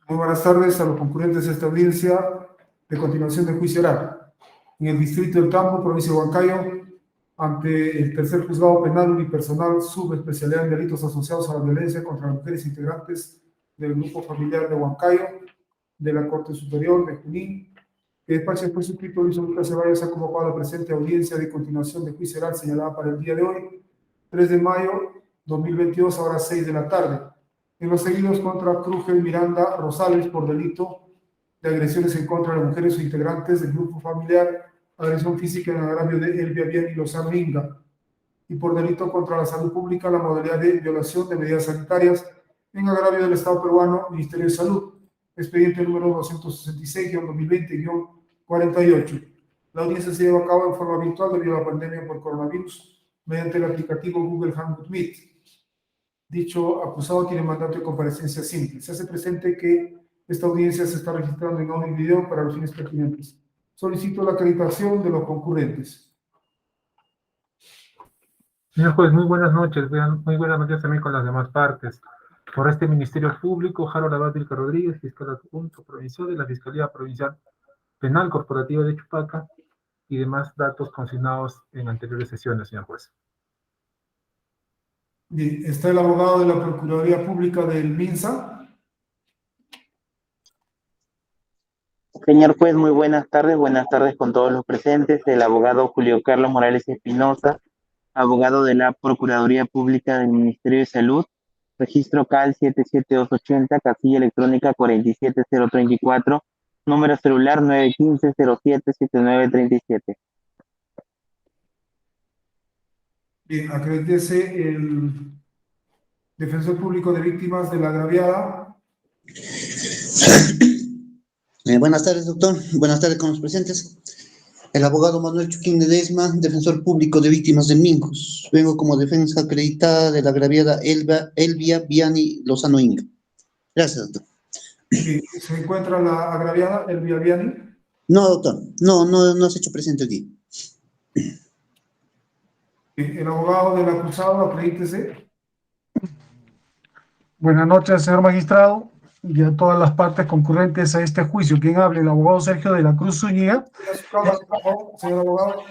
Muy buenas tardes a los concurrentes de esta audiencia de continuación de juicio oral. En el distrito del Tambo, provincia de Huancayo, ante el tercer juzgado penal unipersonal subespecialidad en delitos asociados a la violencia contra las mujeres integrantes del grupo familiar de Huancayo, de la Corte Superior de Junín, que despacha el juez suscrito Luis Lucas Ceballos ha convocado a la presente audiencia de continuación de juicio oral señalada para el día de hoy, 3 de mayo 2022, a horas 6 de la tarde. En los seguidos contra Krugel Miranda Rosales por delito de agresiones en contra de las mujeres o integrantes del grupo familiar, agresión física en agravio de Elvia Bien y Lozano Inga, y por delito contra la salud pública, la modalidad de violación de medidas sanitarias en agravio del Estado peruano, Ministerio de Salud, expediente número 265-2020-48. La audiencia se lleva a cabo en forma virtual debido a la pandemia por coronavirus mediante el aplicativo Google Hangout Meet. Dicho acusado tiene mandato de comparecencia simple. Se hace presente que esta audiencia se está registrando en audio y video para los fines pertinentes. Solicito la acreditación de los concurrentes. Señor juez, muy buenas noches. Muy buenas noches también con las demás partes. Por este Ministerio Público, Harold Abad Vilca Rodríguez, fiscal adjunto provincial de la Fiscalía Provincial Penal Corporativa de Chupaca y demás datos consignados en anteriores sesiones, señor juez. Bien, está el abogado de la Procuraduría Pública del MINSA. Señor juez, muy buenas tardes con todos los presentes. El abogado Julio Carlos Morales Espinosa, abogado de la Procuraduría Pública del Ministerio de Salud, registro CAL 77280, casilla electrónica 47034, número celular 915-077937. Bien, acredítese el defensor público de víctimas de la agraviada. Buenas tardes, doctor. Buenas tardes con los presentes. El abogado Manuel Chuquín Ledesma, defensor público de víctimas de Mingus. Vengo como defensa acreditada de la agraviada Elvia Viani Lozano Inga. Gracias, doctor. Bien, ¿se encuentra la agraviada Elvia Viani? No, doctor. No se ha hecho presente aquí. Bien, el abogado del acusado, acredítese. Buenas noches, señor magistrado, y a todas las partes concurrentes a este juicio. ¿Quién habla? El abogado Sergio de la Cruz Zúñiga. Su causa, por favor, señor abogado.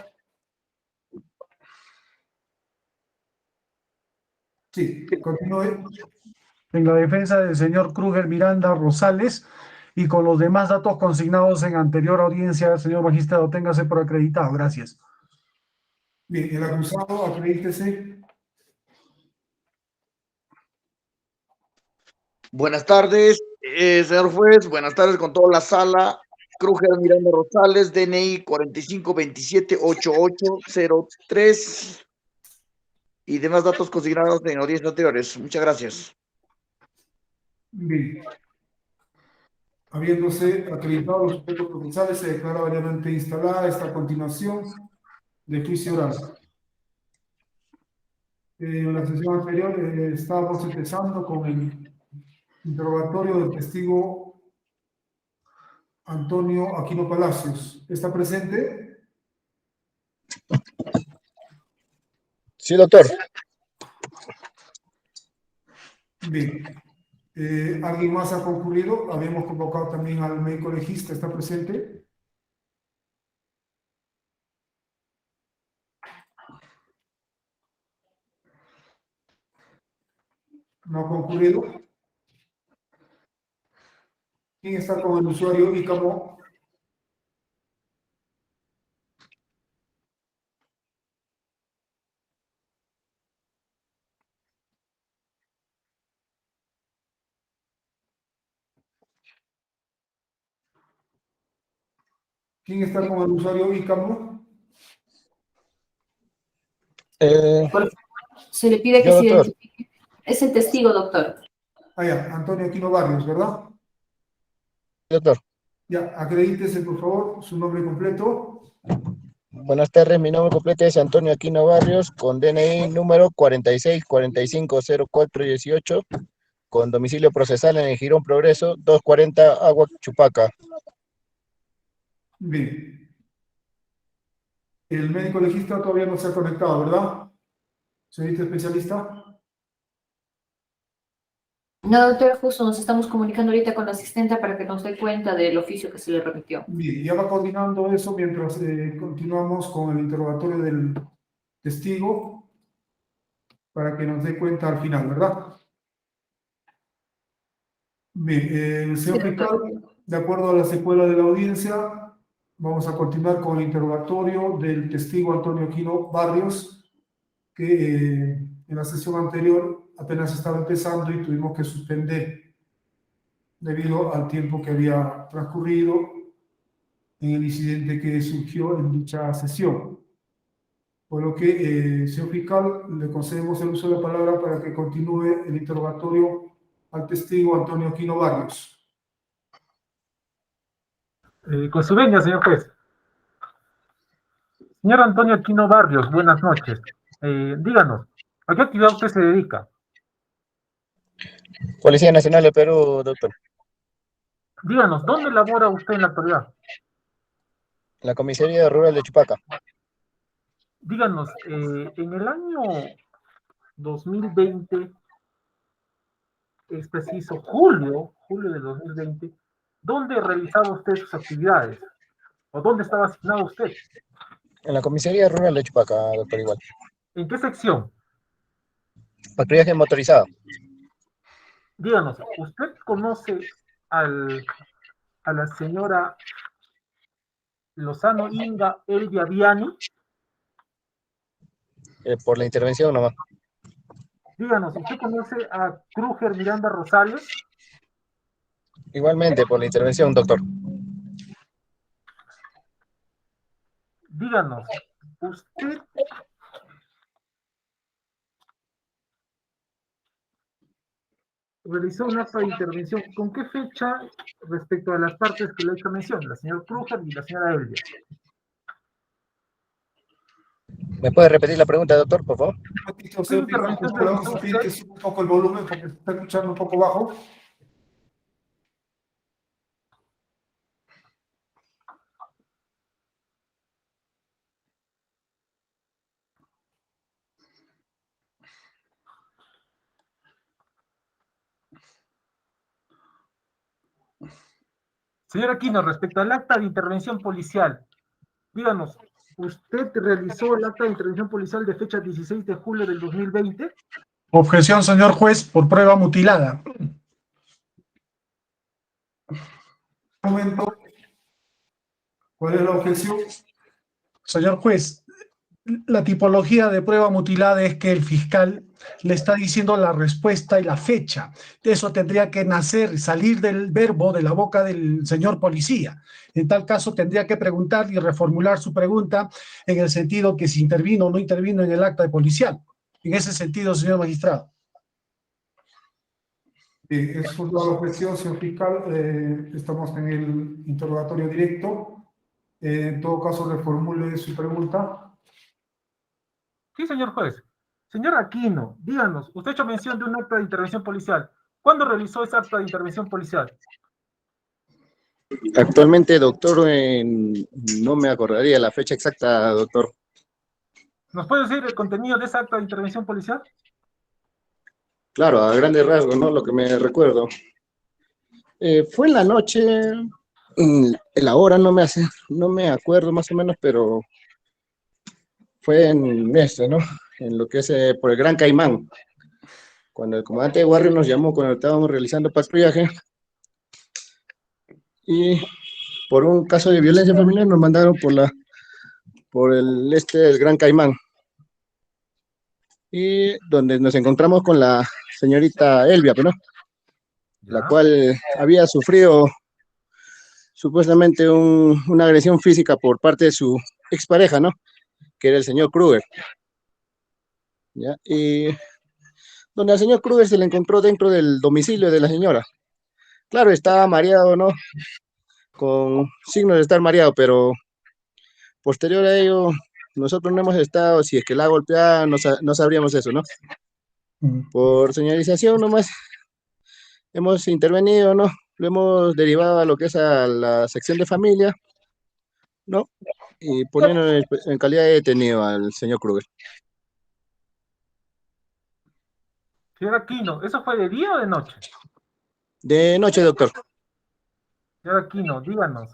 Sí, continúe. En la defensa del señor Krugel Miranda Rosales y con los demás datos consignados en anterior audiencia, señor magistrado, téngase por acreditado. Gracias. Bien, el acusado, acredítese. Buenas tardes, señor juez. Buenas tardes con toda la sala. Krugel Miranda Rosales, DNI 45278803 y demás datos consignados en audiencias anteriores. Muchas gracias. Bien. Habiéndose acreditado los sujetos procesales, se declara variamente instalada esta continuación de juicio oral. En la sesión anterior estábamos empezando con el interrogatorio del testigo Antonio Aquino Palacios. ¿Está presente? Sí, doctor. Bien. ¿Alguien más ha concurrido? Habíamos convocado también al médico legista. ¿Está presente? ¿No ha concurrido? ¿Quién está con el usuario ICAMO? ¿Quién está con el usuario ICAMO? Se le pide que yo, se doctor. identifique. Es el testigo, doctor. Ah, ya, Antonio Aquino Barrios, ¿verdad? Doctor. Ya, acredítese, por favor, su nombre completo. Buenas tardes, mi nombre completo es Antonio Aquino Barrios, con DNI número 46450418, con domicilio procesal en el Girón Progreso, 240 Agua Chupaca. Bien. El médico legista todavía no se ha conectado, ¿verdad? Señorita especialista. No, doctor, justo nos estamos comunicando ahorita con la asistente para que nos dé cuenta del oficio que se le remitió. Bien, ya va coordinando eso mientras continuamos con el interrogatorio del testigo para que nos dé cuenta al final, ¿verdad? Bien, señor fiscal, de acuerdo a la secuela de la audiencia, vamos a continuar con el interrogatorio del testigo Antonio Aquino Barrios, que en la sesión anterior apenas estaba empezando y tuvimos que suspender debido al tiempo que había transcurrido en el incidente que surgió en dicha sesión. Por lo que, señor fiscal, le concedemos el uso de la palabra para que continúe el interrogatorio al testigo Antonio Aquino Barrios. Con su venia, señor juez. Señor Antonio Aquino Barrios, buenas noches. Díganos, ¿a qué actividad usted se dedica? Policía Nacional de Perú, doctor. Díganos, ¿dónde labora usted en la actualidad? La Comisaría Rural de Chupaca. Díganos, en el año 2020, es preciso, julio de 2020, ¿dónde realizaba usted sus actividades? ¿O dónde estaba asignado usted? En la Comisaría Rural de Chupaca, doctor, igual. ¿En qué sección? Patrullaje motorizado. Díganos, ¿usted conoce a la señora Lozano Inga Elvia Viani? Por la intervención nomás. Díganos, ¿usted conoce a Krúger Miranda Rosales? Igualmente, por la intervención, doctor. Díganos, ¿usted realizó un acto de intervención? ¿Con qué fecha respecto a las partes que le he hecho mención? La señora Krúger y la señora Elvia. ¿Me puede repetir la pregunta, doctor, por favor? Señor fiscal, pues podemos pedir que suba un poco el volumen porque se está escuchando un poco bajo. Señor Aquino, respecto al acta de intervención policial, díganos, ¿usted realizó el acta de intervención policial de fecha 16 de julio del 2020? Objeción, señor juez, por prueba mutilada. Un momento. ¿Cuál es la objeción? Señor juez, la tipología de prueba mutilada es que el fiscal le está diciendo la respuesta y la fecha. Eso tendría que nacer, salir del verbo de la boca del señor policía. En tal caso, tendría que preguntar y reformular su pregunta en el sentido que si intervino o no intervino en el acta de policial. En ese sentido, señor magistrado. Es fundada la objeción, señor fiscal. Estamos en el interrogatorio directo. En todo caso, reformule su pregunta. Sí, señor juez. Señor Aquino, díganos, usted ha hecho mención de un acta de intervención policial. ¿Cuándo realizó ese acta de intervención policial? Actualmente, doctor, no me acordaría la fecha exacta, doctor. ¿Nos puede decir el contenido de esa acta de intervención policial? Claro, a grandes rasgos, ¿no? Lo que me recuerdo. Fue en la noche, la hora no me acuerdo más o menos, pero fue en este, ¿no? En lo que es por el Gran Caimán. Cuando el comandante de Guardia nos llamó cuando estábamos realizando patrullaje y por un caso de violencia familiar nos mandaron por el del Gran Caimán. Y donde nos encontramos con la señorita Elvia, ¿no? La cual había sufrido supuestamente una agresión física por parte de su expareja, ¿no? Que era el señor Krúger. ¿Ya? Y donde al señor Krúger se le encontró dentro del domicilio de la señora. Claro, estaba mareado, ¿no? Con signos de estar mareado, pero posterior a ello, nosotros no hemos estado, si es que la golpeaba, no sabríamos eso, ¿no? Por señalización nomás hemos intervenido, ¿no? Lo hemos derivado a lo que es a la sección de familia, ¿no? Y poniendo en calidad de detenido al señor Krúger. Señor Aquino, ¿eso fue de día o de noche? De noche, doctor. Señor Aquino, díganos,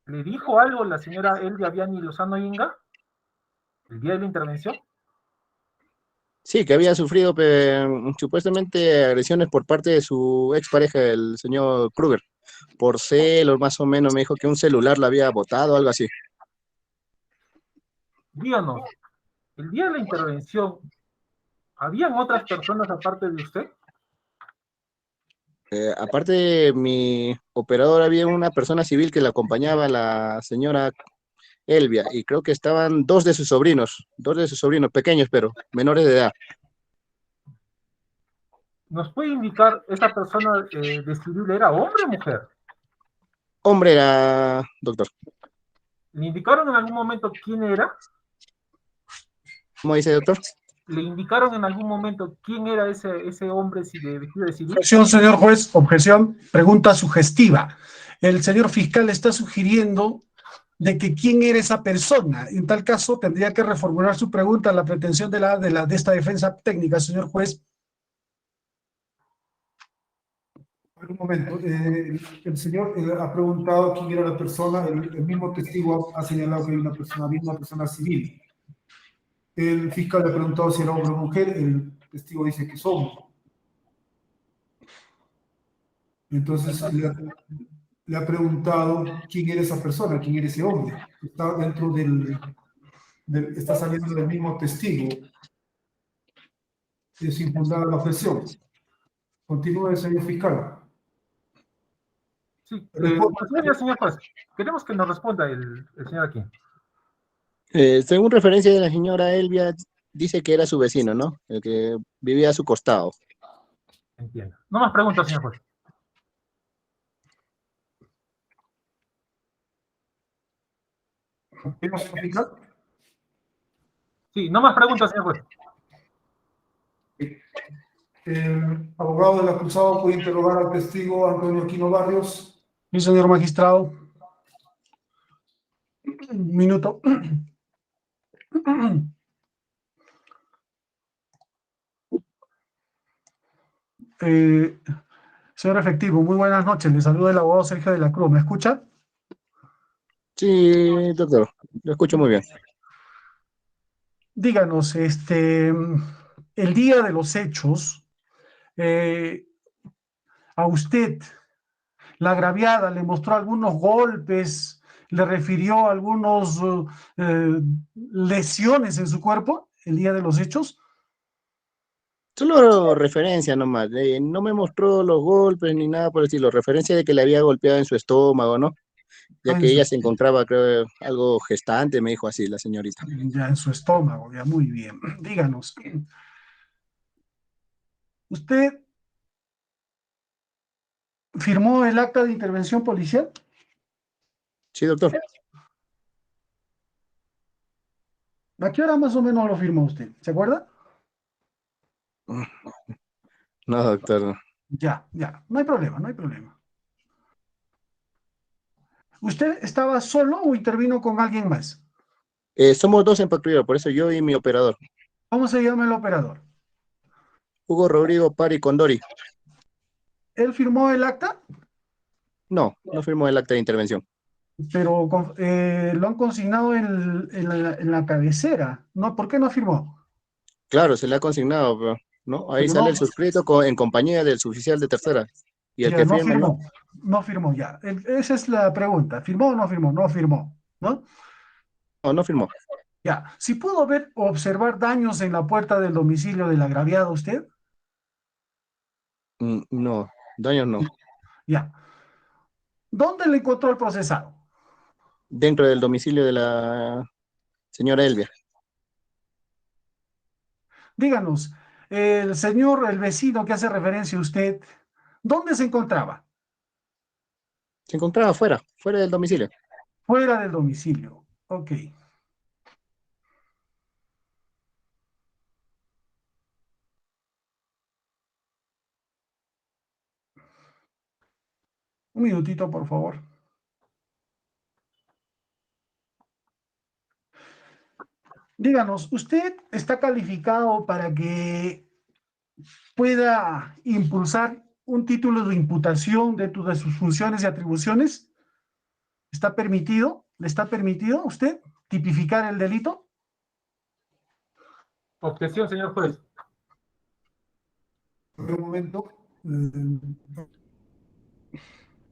¿le dijo algo la señora Elvia Viani Lozano Inga el día de la intervención? Sí, que había sufrido supuestamente agresiones por parte de su expareja, el señor Kruger. Por celos, más o menos, me dijo que un celular la había botado, algo así. Díganos, el día de la intervención, ¿habían otras personas aparte de usted? Aparte de mi operador, había una persona civil que la acompañaba, la señora Elvia, y creo que estaban dos de sus sobrinos pequeños, pero menores de edad. ¿Nos puede indicar esa persona de civil era hombre o mujer? Hombre era, doctor. ¿Le indicaron en algún momento quién era? ¿Cómo dice, doctor? ¿Le indicaron en algún momento quién era ese hombre vestido de civil? Objeción, señor juez, objeción, pregunta sugestiva. El señor fiscal está sugiriendo de que quién era esa persona. En tal caso, tendría que reformular su pregunta a la pretensión de esta defensa técnica, señor juez. Un momento, el señor ha preguntado quién era la persona, el mismo testigo ha señalado que hay una persona, había una persona civil. El fiscal le ha preguntado si era hombre o mujer, el testigo dice que es hombre. Entonces le ha preguntado quién era esa persona, quién era ese hombre. Está dentro está saliendo del mismo testigo. Es infundada la objeción. Continúe, señor fiscal. Sí, Responda. señor juez, queremos que nos responda el señor aquí. Según referencia de la señora Elvia, dice que era su vecino, ¿no? El que vivía a su costado. Entiendo. No más preguntas, señor juez. ¿Continúa, señor fiscal? Sí, no más preguntas, señor juez. El abogado del acusado puede interrogar al testigo Antonio Aquino Barrios. Sí, señor magistrado. Un minuto. Señor efectivo, muy buenas noches. Le saluda el abogado Sergio de la Cruz. ¿Me escucha? Sí, doctor, lo escucho muy bien. Díganos, el día de los hechos, a usted, la agraviada, le mostró algunos golpes, le refirió algunos lesiones en su cuerpo el día de los hechos. Solo referencia nomás, no me mostró los golpes ni nada por el estilo, referencia de que le había golpeado en su estómago, ¿no? Ya que ella se encontraba, creo, algo gestante, me dijo así la señorita. Ya en su estómago, ya muy bien. Díganos, ¿usted firmó el acta de intervención policial? Sí, doctor. ¿A qué hora más o menos lo firmó usted? ¿Se acuerda? No, doctor. Ya, no hay problema, no hay problema. ¿Usted estaba solo o intervino con alguien más? Somos dos en patrulla, por eso yo y mi operador. ¿Cómo se llama el operador? Hugo Rodrigo Pari Condori. ¿Él firmó el acta? No, no firmó el acta de intervención. Pero lo han consignado en la cabecera. ¿No? ¿Por qué no firmó? Claro, se le ha consignado, ¿no? Ahí Pero sale no, el suscrito en compañía del suboficial de tercera. Y el ya que no firma, ¿no? firmó. No firmó, ya. Esa es la pregunta. ¿Firmó o no firmó? No firmó, ¿no? No, no firmó. Ya. ¿Si pudo ver o observar daños en la puerta del domicilio del agraviado usted? No, daños no. Ya. ¿Dónde le encontró el procesado? Dentro del domicilio de la señora Elvia. Díganos, el vecino que hace referencia a usted, ¿dónde se encontraba? Se encontraba fuera del domicilio. Fuera del domicilio. Ok. Un minutito, por favor. Díganos, ¿usted está calificado para que pueda impulsar un título de imputación dentro de sus funciones y atribuciones? ¿Está permitido? ¿Le está permitido a usted tipificar el delito? Objeción, señor juez. En un momento.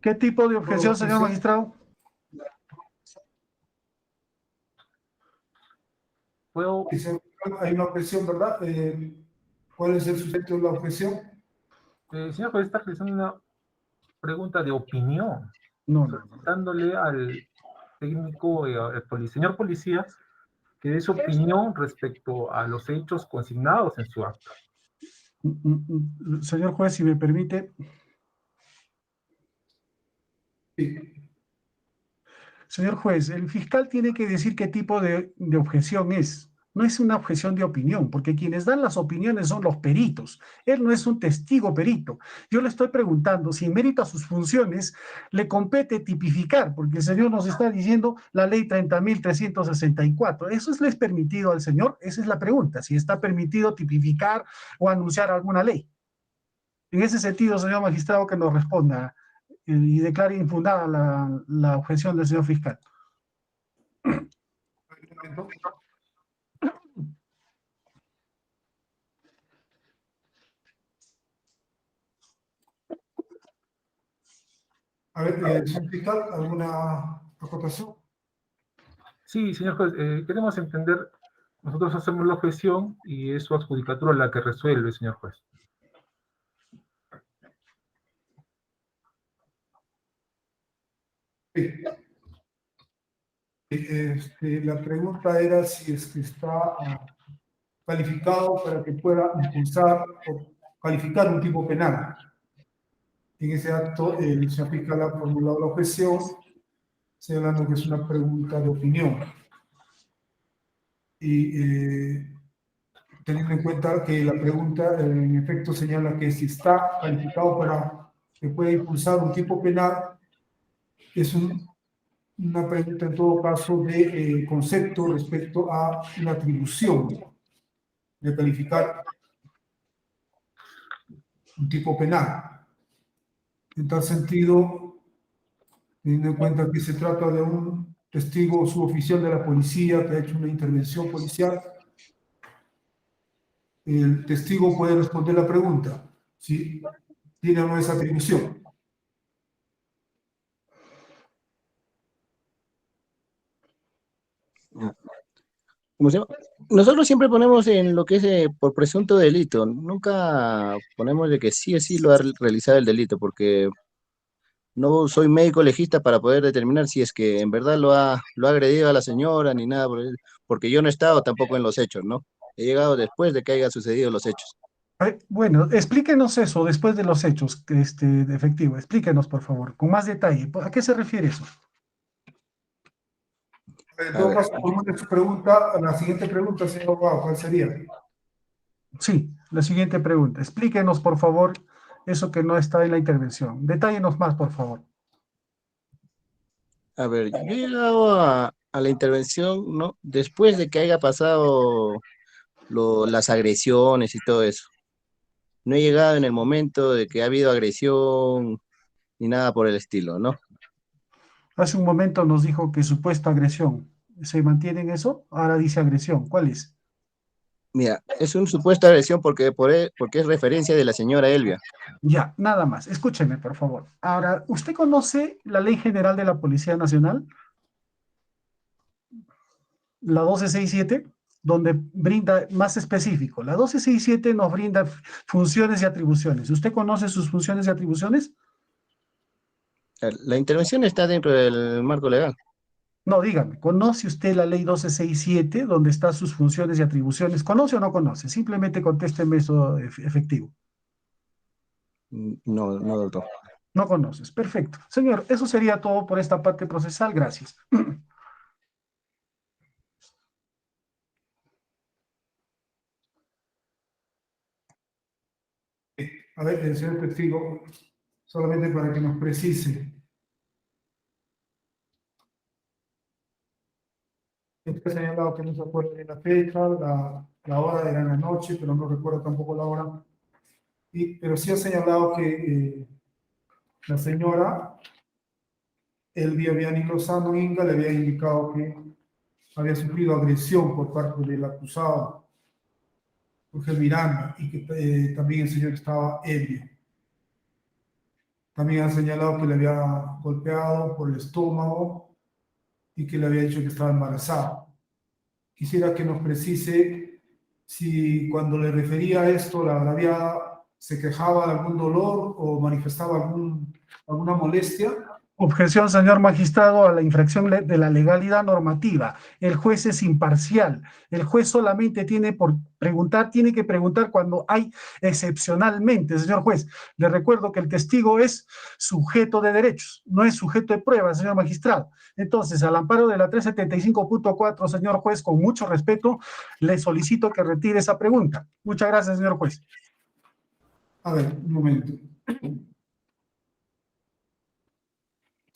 ¿Qué tipo de objeción, señor Objeción. magistrado? ¿Puedo? Hay una objeción, ¿verdad? ¿Cuál es el sujeto de la objeción? Señor juez, está realizando una pregunta de opinión, No. solicitándole al técnico, señor policía, que dé su opinión respecto a los hechos consignados en su acta. Señor juez, si me permite. Sí. Señor juez, el fiscal tiene que decir qué tipo de objeción es. No es una objeción de opinión, porque quienes dan las opiniones son los peritos. Él no es un testigo perito. Yo le estoy preguntando si en mérito a sus funciones le compete tipificar, porque el señor nos está diciendo la ley 30.364. ¿Eso es permitido al señor? Esa es la pregunta, si está permitido tipificar o anunciar alguna ley. En ese sentido, señor magistrado, que nos responda y declare infundada la objeción del señor fiscal. A ver, señor fiscal, ¿alguna acotación? Sí, señor juez, queremos entender, nosotros hacemos la objeción y es su adjudicatura la que resuelve, señor juez. Sí. La pregunta era si es que está calificado para que pueda impulsar o calificar un tipo penal. En ese acto, el señor fiscal ha formulado la objeción, señalando que es una pregunta de opinión. Y teniendo en cuenta que la pregunta, en efecto, señala que si está calificado para que pueda impulsar un tipo penal, es una pregunta en todo caso de concepto respecto a una atribución de calificar un tipo penal. En tal sentido, teniendo en cuenta que se trata de un testigo suboficial de la policía que ha hecho una intervención policial, el testigo puede responder la pregunta si tiene o no esa atribución. ¿Cómo se llama? Nosotros siempre ponemos en lo que es por presunto delito, nunca ponemos de que sí o sí lo ha realizado el delito, porque no soy médico legista para poder determinar si es que en verdad lo ha agredido a la señora ni nada, porque yo no he estado tampoco en los hechos, ¿no? He llegado después de que haya sucedido los hechos. Bueno, explíquenos eso después de los hechos, de efectivo. Explíquenos, por favor, con más detalle. ¿A qué se refiere eso? En A todo ver, caso, formule su pregunta, la siguiente pregunta, señor abogado, ¿cuál sería? Sí, la siguiente pregunta. Explíquenos, por favor, eso que no está en la intervención. Detállenos más, por favor. a ver, yo he llegado a la intervención, ¿no? Después de que haya pasado las agresiones y todo eso. No he llegado en el momento de que ha habido agresión ni nada por el estilo, ¿no? Hace un momento nos dijo que supuesta agresión. ¿Se mantiene en eso? Ahora dice agresión. ¿Cuál es? Mira, es una supuesta agresión porque es referencia de la señora Elvia. Ya, nada más. Escúcheme, por favor. Ahora, ¿usted conoce la Ley General de la Policía Nacional? La 1267, donde brinda más específico. La 1267 nos brinda funciones y atribuciones. ¿Usted conoce sus funciones y atribuciones? La intervención está dentro del marco legal. No, dígame, ¿conoce usted la ley 1267, donde están sus funciones y atribuciones? ¿Conoce o no conoce? Simplemente contésteme eso efectivo. No, no, doctor. No conoces. Perfecto. Señor, eso sería todo por esta parte procesal. Gracias. A ver, el señor testigo, solamente para que nos precise. Usted ha señalado que no se acuerda de la fecha, la hora era en la noche, pero no recuerdo tampoco la hora. pero sí ha señalado que la señora Elvia Viani Lozano Inga le había indicado que había sufrido agresión por parte del acusado, Jorge Miranda, y que también el señor estaba ebrio. También ha señalado que le había golpeado por el estómago y que le había dicho que estaba embarazada. Quisiera que nos precise si cuando le refería a esto, la agraviada se quejaba de algún dolor o manifestaba alguna molestia. Objeción, señor magistrado, a la infracción de la legalidad normativa. El juez es imparcial. El juez solamente tiene que preguntar cuando hay excepcionalmente, señor juez. Le recuerdo que el testigo es sujeto de derechos, no es sujeto de pruebas, señor magistrado. Entonces, al amparo de la 375.4, señor juez, con mucho respeto, le solicito que retire esa pregunta. Muchas gracias, señor juez. A ver, un momento.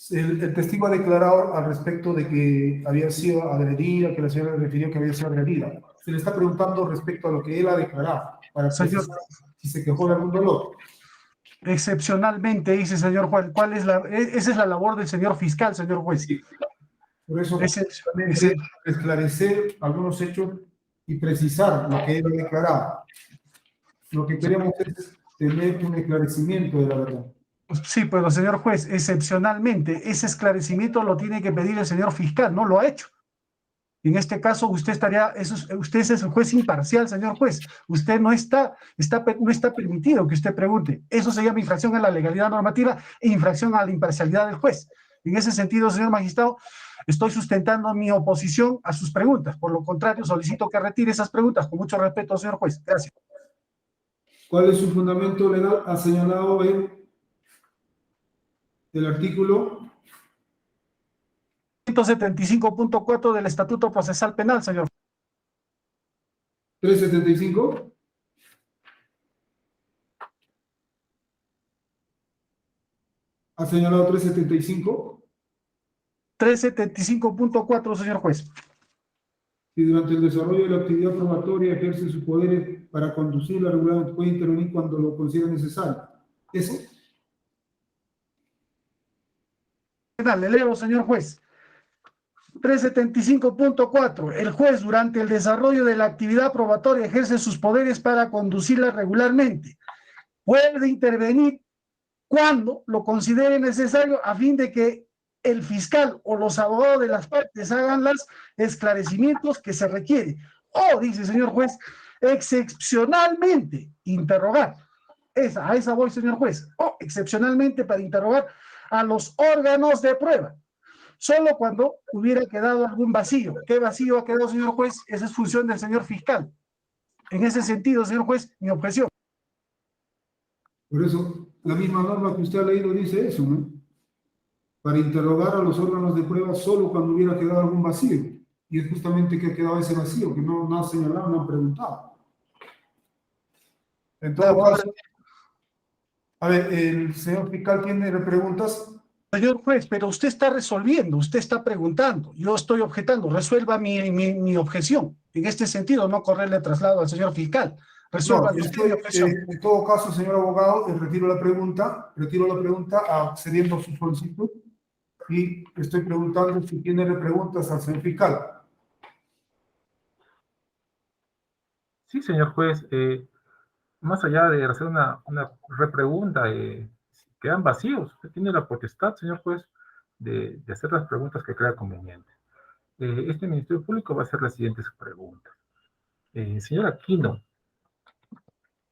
El testigo ha declarado al respecto de que había sido agredida, que la señora le refirió que había sido agredida. Se le está preguntando respecto a lo que él ha declarado, para Señor, precisar si se quejó de algún dolor. excepcionalmente, dice señor juez, esa es la labor del señor fiscal, señor juez. Por eso, Ese- esclarecer algunos hechos y precisar lo que él ha declarado. Lo que queremos es tener un esclarecimiento de la verdad. Sí, pero señor juez, excepcionalmente, ese esclarecimiento lo tiene que pedir el señor fiscal, no lo ha hecho. En este caso, usted es el juez imparcial, señor juez. Usted no está permitido que usted pregunte. Eso se llama infracción a la legalidad normativa e infracción a la imparcialidad del juez. En ese sentido, señor magistrado, estoy sustentando mi oposición a sus preguntas. Por lo contrario, solicito que retire esas preguntas. Con mucho respeto, señor juez. Gracias. ¿Cuál es su fundamento legal? Ha señalado el artículo 175.4 del Estatuto Procesal Penal, señor. 375. Ha señalado 375. 375.4, señor juez. Si durante el desarrollo de la actividad probatoria ejerce sus poderes para conducirla regularmente, puede intervenir cuando lo considera necesario. ¿Eso? Le leo, señor juez. 375.4. El juez, durante el desarrollo de la actividad probatoria, ejerce sus poderes para conducirla regularmente. Puede intervenir cuando lo considere necesario a fin de que el fiscal o los abogados de las partes hagan los esclarecimientos que se requiere. O, dice señor juez, excepcionalmente interrogar. A esa voy, señor juez. O excepcionalmente para interrogar a los órganos de prueba. Solo cuando hubiera quedado algún vacío. ¿Qué vacío ha quedado, señor juez? Esa es función del señor fiscal. En ese sentido, señor juez, mi objeción. Por eso, la misma norma que usted ha leído dice eso, ¿no? Para interrogar a los órganos de prueba solo cuando hubiera quedado algún vacío. Y es justamente que ha quedado ese vacío, que no ha señalado, no han preguntado. En todo caso, a ver, el señor fiscal tiene preguntas. Señor juez, pero usted está resolviendo, usted está preguntando, yo estoy objetando, resuelva mi objeción. En este sentido, no correrle traslado al señor fiscal. Resuelva usted mi objeción. En todo caso, señor abogado, retiro la pregunta accediendo a su solicitud y estoy preguntando si tiene preguntas al señor fiscal. Sí, señor juez. Más allá de hacer una repregunta, quedan vacíos. Usted tiene la potestad, señor juez, de hacer las preguntas que crea conveniente. Este Ministerio Público va a hacer la siguiente pregunta. Señor Aquino,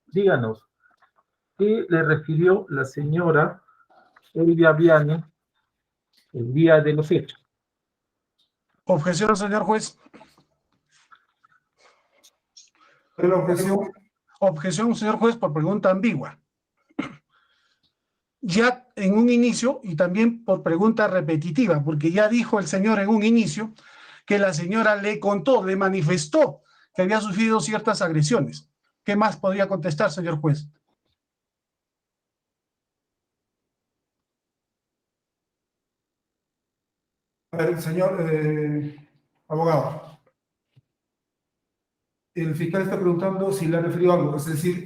díganos, ¿qué le refirió la señora Elvia Viani el día de los hechos? Objeción, señor juez. ¿La objeción? Objeción, señor juez, por pregunta ambigua. Ya en un inicio y también por pregunta repetitiva, porque ya dijo el señor en un inicio que la señora le contó, le manifestó que había sufrido ciertas agresiones. ¿Qué más podría contestar, señor juez? A ver, señor abogado. El fiscal está preguntando si le ha referido algo, es decir,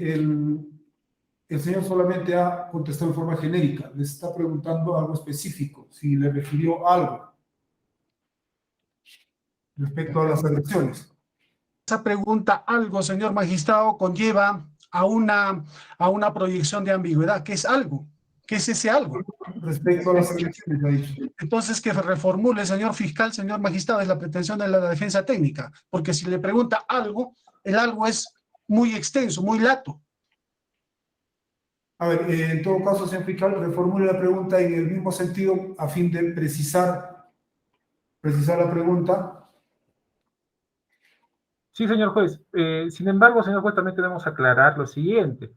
el señor solamente ha contestado en forma genérica. Les está preguntando algo específico, si le refirió algo respecto a las agresiones. Esa pregunta, algo, señor magistrado, conlleva a una proyección de ambigüedad. ¿Qué es algo? ¿Qué es ese algo? Respecto a las agresiones, ha dicho. Entonces, que reformule, señor fiscal, señor magistrado, es la pretensión de la defensa técnica, porque si le pregunta algo, el algo es muy extenso, muy lato. A ver, en todo caso, señor fiscal, reformule la pregunta en el mismo sentido a fin de precisar la pregunta. Sí, señor juez. Sin embargo, señor juez, también queremos aclarar lo siguiente.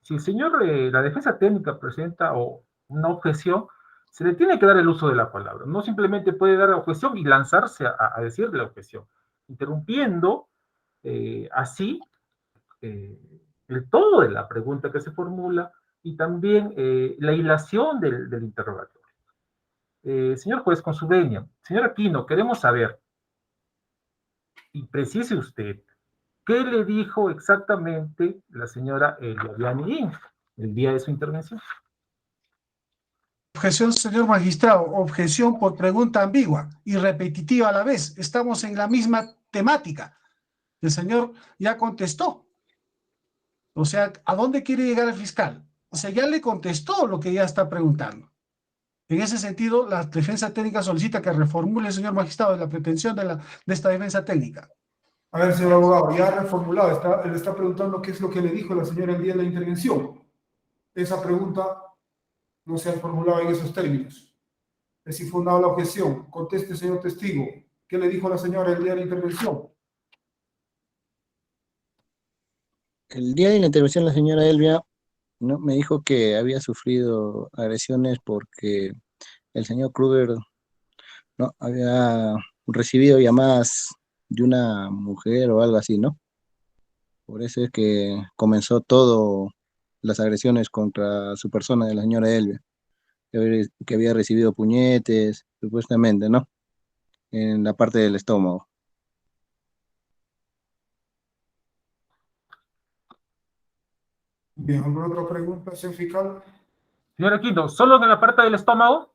Si el señor, la defensa técnica presenta una objeción, se le tiene que dar el uso de la palabra. No simplemente puede dar la objeción y lanzarse a decir la objeción, interrumpiendo así el todo de la pregunta que se formula y también la hilación del interrogatorio. Señor juez, con su venia, señor Aquino, queremos saber, y precise usted, ¿qué le dijo exactamente la señora Eliani el día de su intervención? Objeción, señor magistrado, objeción por pregunta ambigua y repetitiva a la vez. Estamos en la misma temática. El señor ya contestó. O sea, ¿a dónde quiere llegar el fiscal? O sea, ya le contestó lo que ya está preguntando. En ese sentido, la defensa técnica solicita que reformule, señor magistrado, la pretensión de esta defensa técnica. A ver, señor abogado, ya ha reformulado, le está preguntando qué es lo que le dijo la señora el día de la intervención. Esa pregunta no se ha formulado en esos términos. Es infundada la objeción. Conteste, señor testigo. ¿Qué le dijo la señora el día de la intervención? El día de la intervención la señora Elvia, ¿no?, me dijo que había sufrido agresiones porque el señor Kruger, ¿no?, había recibido llamadas de una mujer o algo así, ¿no? Por eso es que comenzó todo las agresiones contra su persona, de la señora Elvia, que había recibido puñetes, supuestamente, ¿no?, en la parte del estómago. Bien, ¿alguna otra pregunta, señor fiscal? Señor Aquino, ¿solo en la parte del estómago?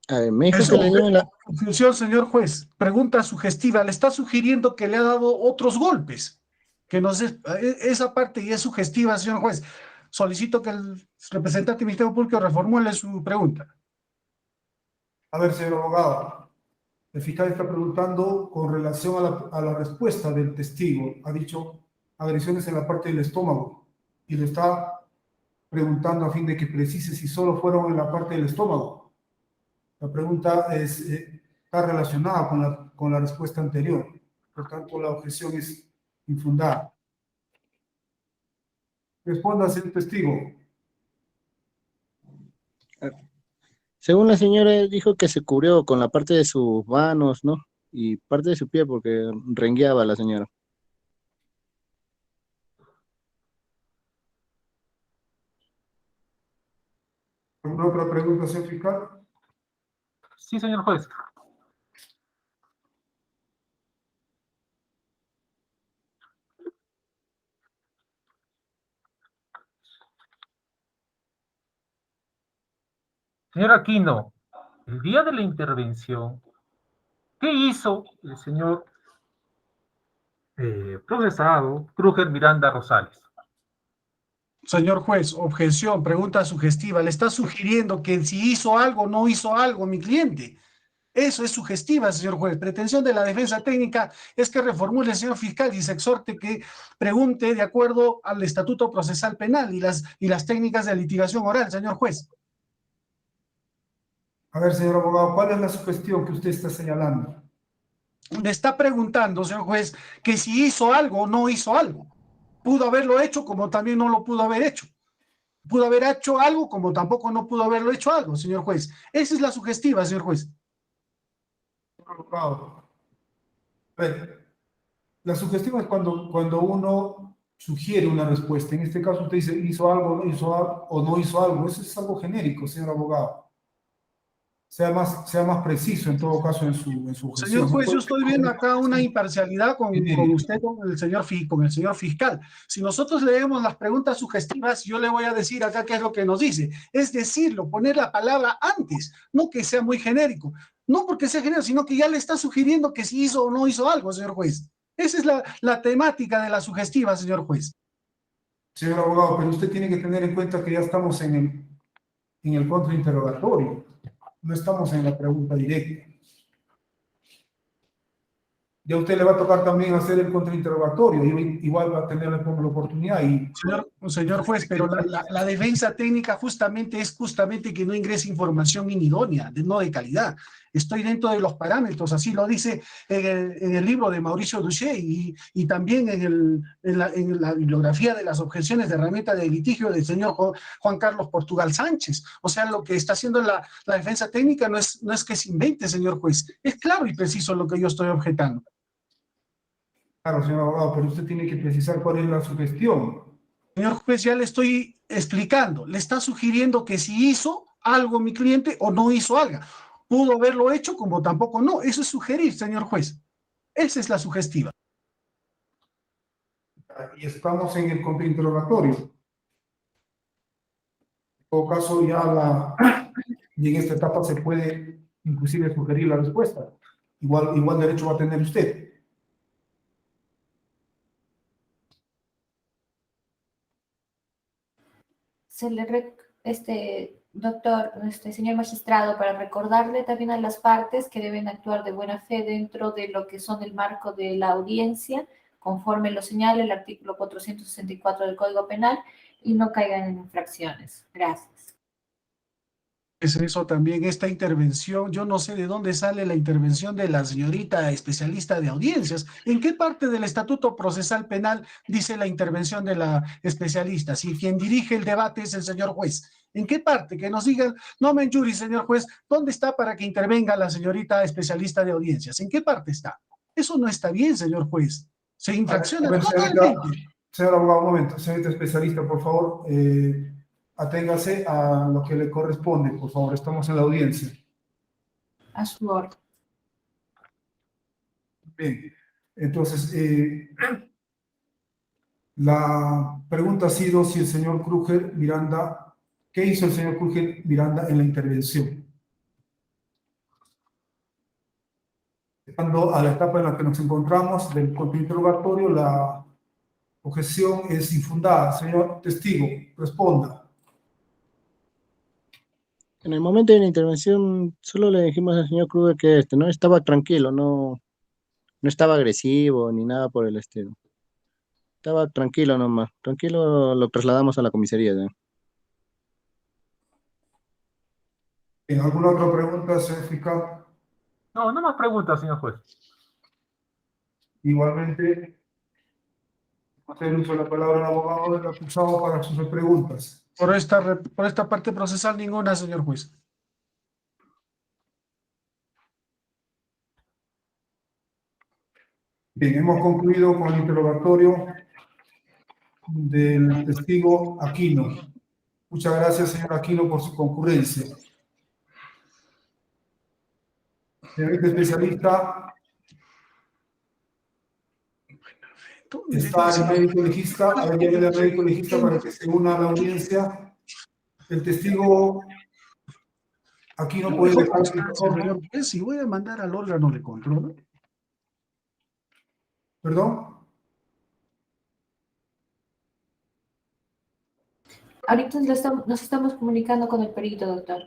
A ver, me dijo Eso, que le dio la... conclusión, señor juez. Pregunta sugestiva. Le está sugiriendo que le ha dado otros golpes. Que no sé, esa parte ya es sugestiva, señor juez. Solicito que el representante del Ministerio Público reformule su pregunta. A ver, señor abogado, el fiscal está preguntando con relación a la respuesta del testigo. Ha dicho agresiones en la parte del estómago y le está preguntando a fin de que precise si solo fueron en la parte del estómago. La pregunta está relacionada con la respuesta anterior. Por tanto, la objeción es infundada. Responda, señor testigo. Según la señora, dijo que se cubrió con la parte de sus manos, ¿no?, y parte de su pie porque rengueaba la señora. ¿Alguna otra pregunta, señor fiscal? Sí, señor juez. Señor Aquino, el día de la intervención, ¿qué hizo el señor procesado Kruger Miranda Rosales? Señor juez, objeción, pregunta sugestiva. Le está sugiriendo que si hizo algo o no hizo algo mi cliente. Eso es sugestiva, señor juez. Pretensión de la defensa técnica es que reformule el señor fiscal y se exhorte que pregunte de acuerdo al Estatuto Procesal Penal y las técnicas de litigación oral, señor juez. A ver, señor abogado, ¿cuál es la sugestión que usted está señalando? Le está preguntando, señor juez, que si hizo algo o no hizo algo. Pudo haberlo hecho como también no lo pudo haber hecho. Pudo haber hecho algo como tampoco no pudo haberlo hecho algo, señor juez. Esa es la sugestiva, señor juez. Abogado. A ver, la sugestión es cuando uno sugiere una respuesta. En este caso usted dice hizo algo, no hizo algo, o no hizo algo. Eso es algo genérico, señor abogado. sea más preciso en todo caso en su objeción. Señor juez, yo estoy viendo acá una imparcialidad con usted, con el señor fiscal. Si nosotros leemos las preguntas sugestivas, yo le voy a decir acá qué es lo que nos dice. Es decirlo, poner la palabra antes, no que sea muy genérico. No porque sea genérico, sino que ya le está sugiriendo que si hizo o no hizo algo, señor juez. Esa es la temática de la sugestiva, señor juez. Señor abogado, pero usted tiene que tener en cuenta que ya estamos en el contrainterrogatorio, no estamos en la pregunta directa. Ya a usted le va a tocar también hacer el contrainterrogatorio, y igual va a tener la oportunidad. Señor juez, pero la defensa técnica es justamente que no ingrese información inidónea, no de calidad. Estoy dentro de los parámetros, así lo dice en el libro de Mauricio Duché y también en la bibliografía de las objeciones de herramienta de litigio del señor Juan Carlos Portugal Sánchez. O sea, lo que está haciendo la defensa técnica no es que se invente, señor juez. Es claro y preciso lo que yo estoy objetando. Claro, señor abogado, pero usted tiene que precisar cuál es la sugestión. Señor juez, ya le estoy explicando. Le está sugiriendo que si hizo algo mi cliente o no hizo algo. Pudo haberlo hecho como tampoco no. Eso es sugerir, señor juez. Esa es la sugestiva. Y estamos en el contrainterrogatorio. En todo caso, y en esta etapa se puede inclusive sugerir la respuesta. Igual derecho va a tener usted. Doctor, señor magistrado, para recordarle también a las partes que deben actuar de buena fe dentro de lo que son el marco de la audiencia, conforme lo señala el artículo 464 del Código Penal, y no caigan en infracciones. Gracias. Es eso también, esta intervención, yo no sé de dónde sale la intervención de la señorita especialista de audiencias. ¿En qué parte del Estatuto Procesal Penal dice la intervención de la especialista? Si quien dirige el debate es el señor juez. ¿En qué parte? Que nos digan, no me injury, señor juez, ¿dónde está para que intervenga la señorita especialista de audiencias? ¿En qué parte está? Eso no está bien, señor juez. Se infracciona totalmente. Señor abogado, un momento. Señorita especialista, por favor, aténgase a lo que le corresponde, por favor. Estamos en la audiencia. A su orden. Bien. Entonces, la pregunta ha sido si el señor Kruger Miranda, ¿qué hizo el señor Kruger Miranda en la intervención? Llegando a la etapa en la que nos encontramos del contrainterrogatorio, la objeción es infundada. Señor testigo, responda. En el momento de la intervención, solo le dijimos al señor Kruger que no estaba tranquilo, no estaba agresivo ni nada por el estilo. Estaba tranquilo nomás. Tranquilo lo trasladamos a la comisaría. ¿Ya? ¿En alguna otra pregunta, señor fiscal? No, no más preguntas, señor juez. Igualmente, hacer uso de la palabra del abogado del acusado para sus preguntas. Por esta parte procesal, ninguna, señor juez. Bien, hemos concluido con el interrogatorio del testigo Aquino. Muchas gracias, señor Aquino, por su concurrencia. Señorita especialista, está el médico legista, a ver, llame al médico legista para que se una a la audiencia. El testigo Aquino puede dejar el micrófono. Si voy a mandar al órgano de control. ¿Perdón? Ahorita nos estamos comunicando con el perito, doctor.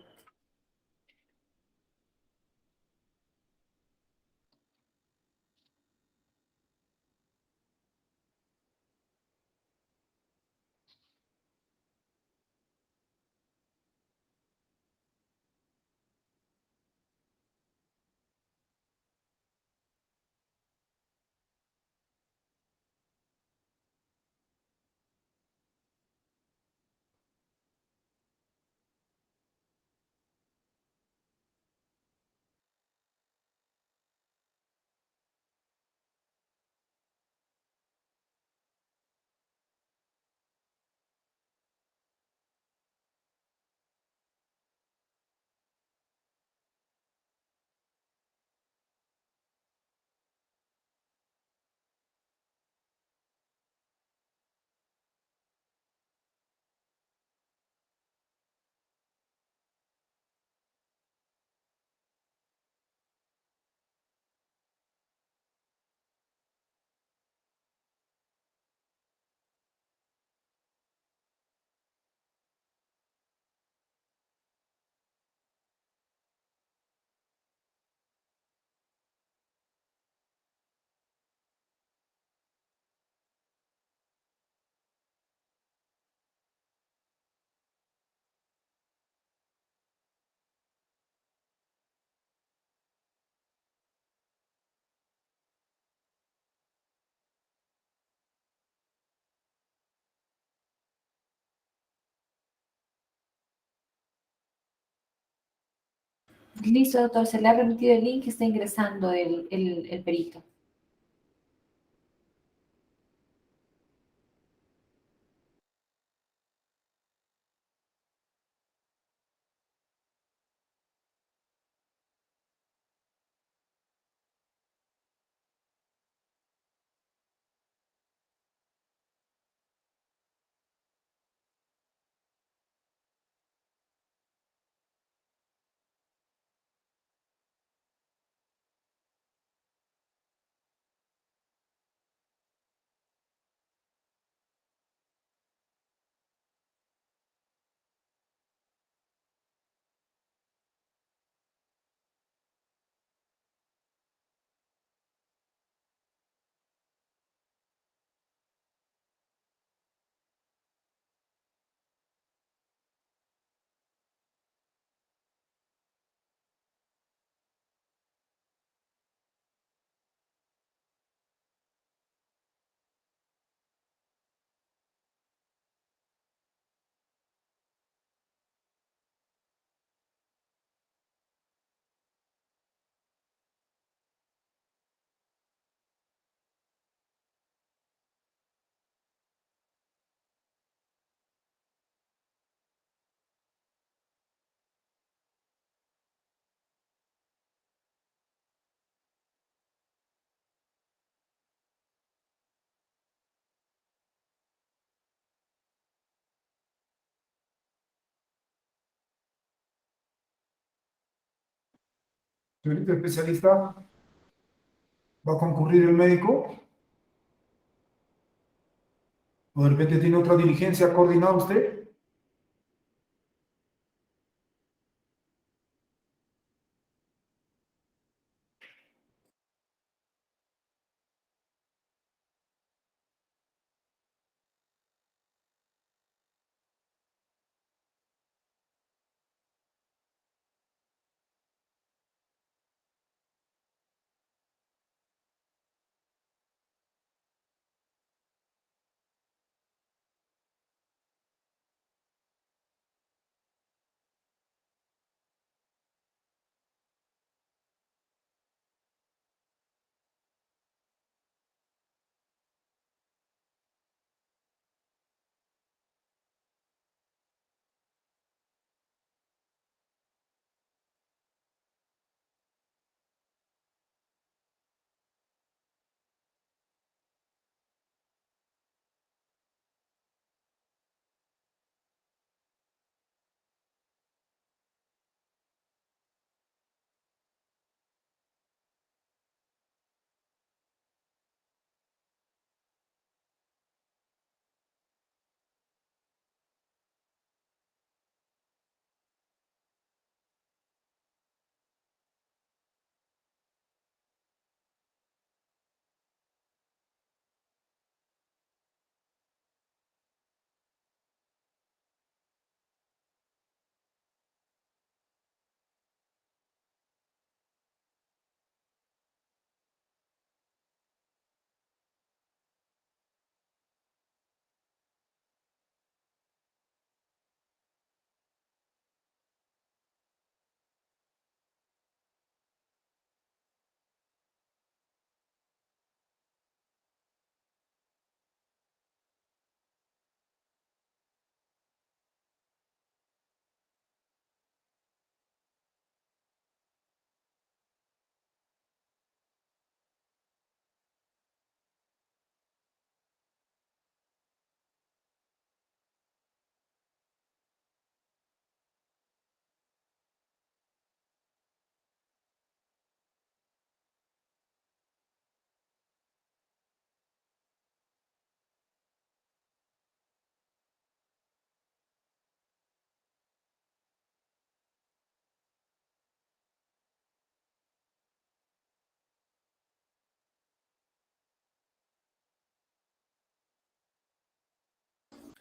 Listo, doctor, se le ha remitido el link, está ingresando el perito. Señorita especialista, ¿va a concurrir el médico? ¿O de repente tiene otra diligencia coordinada usted?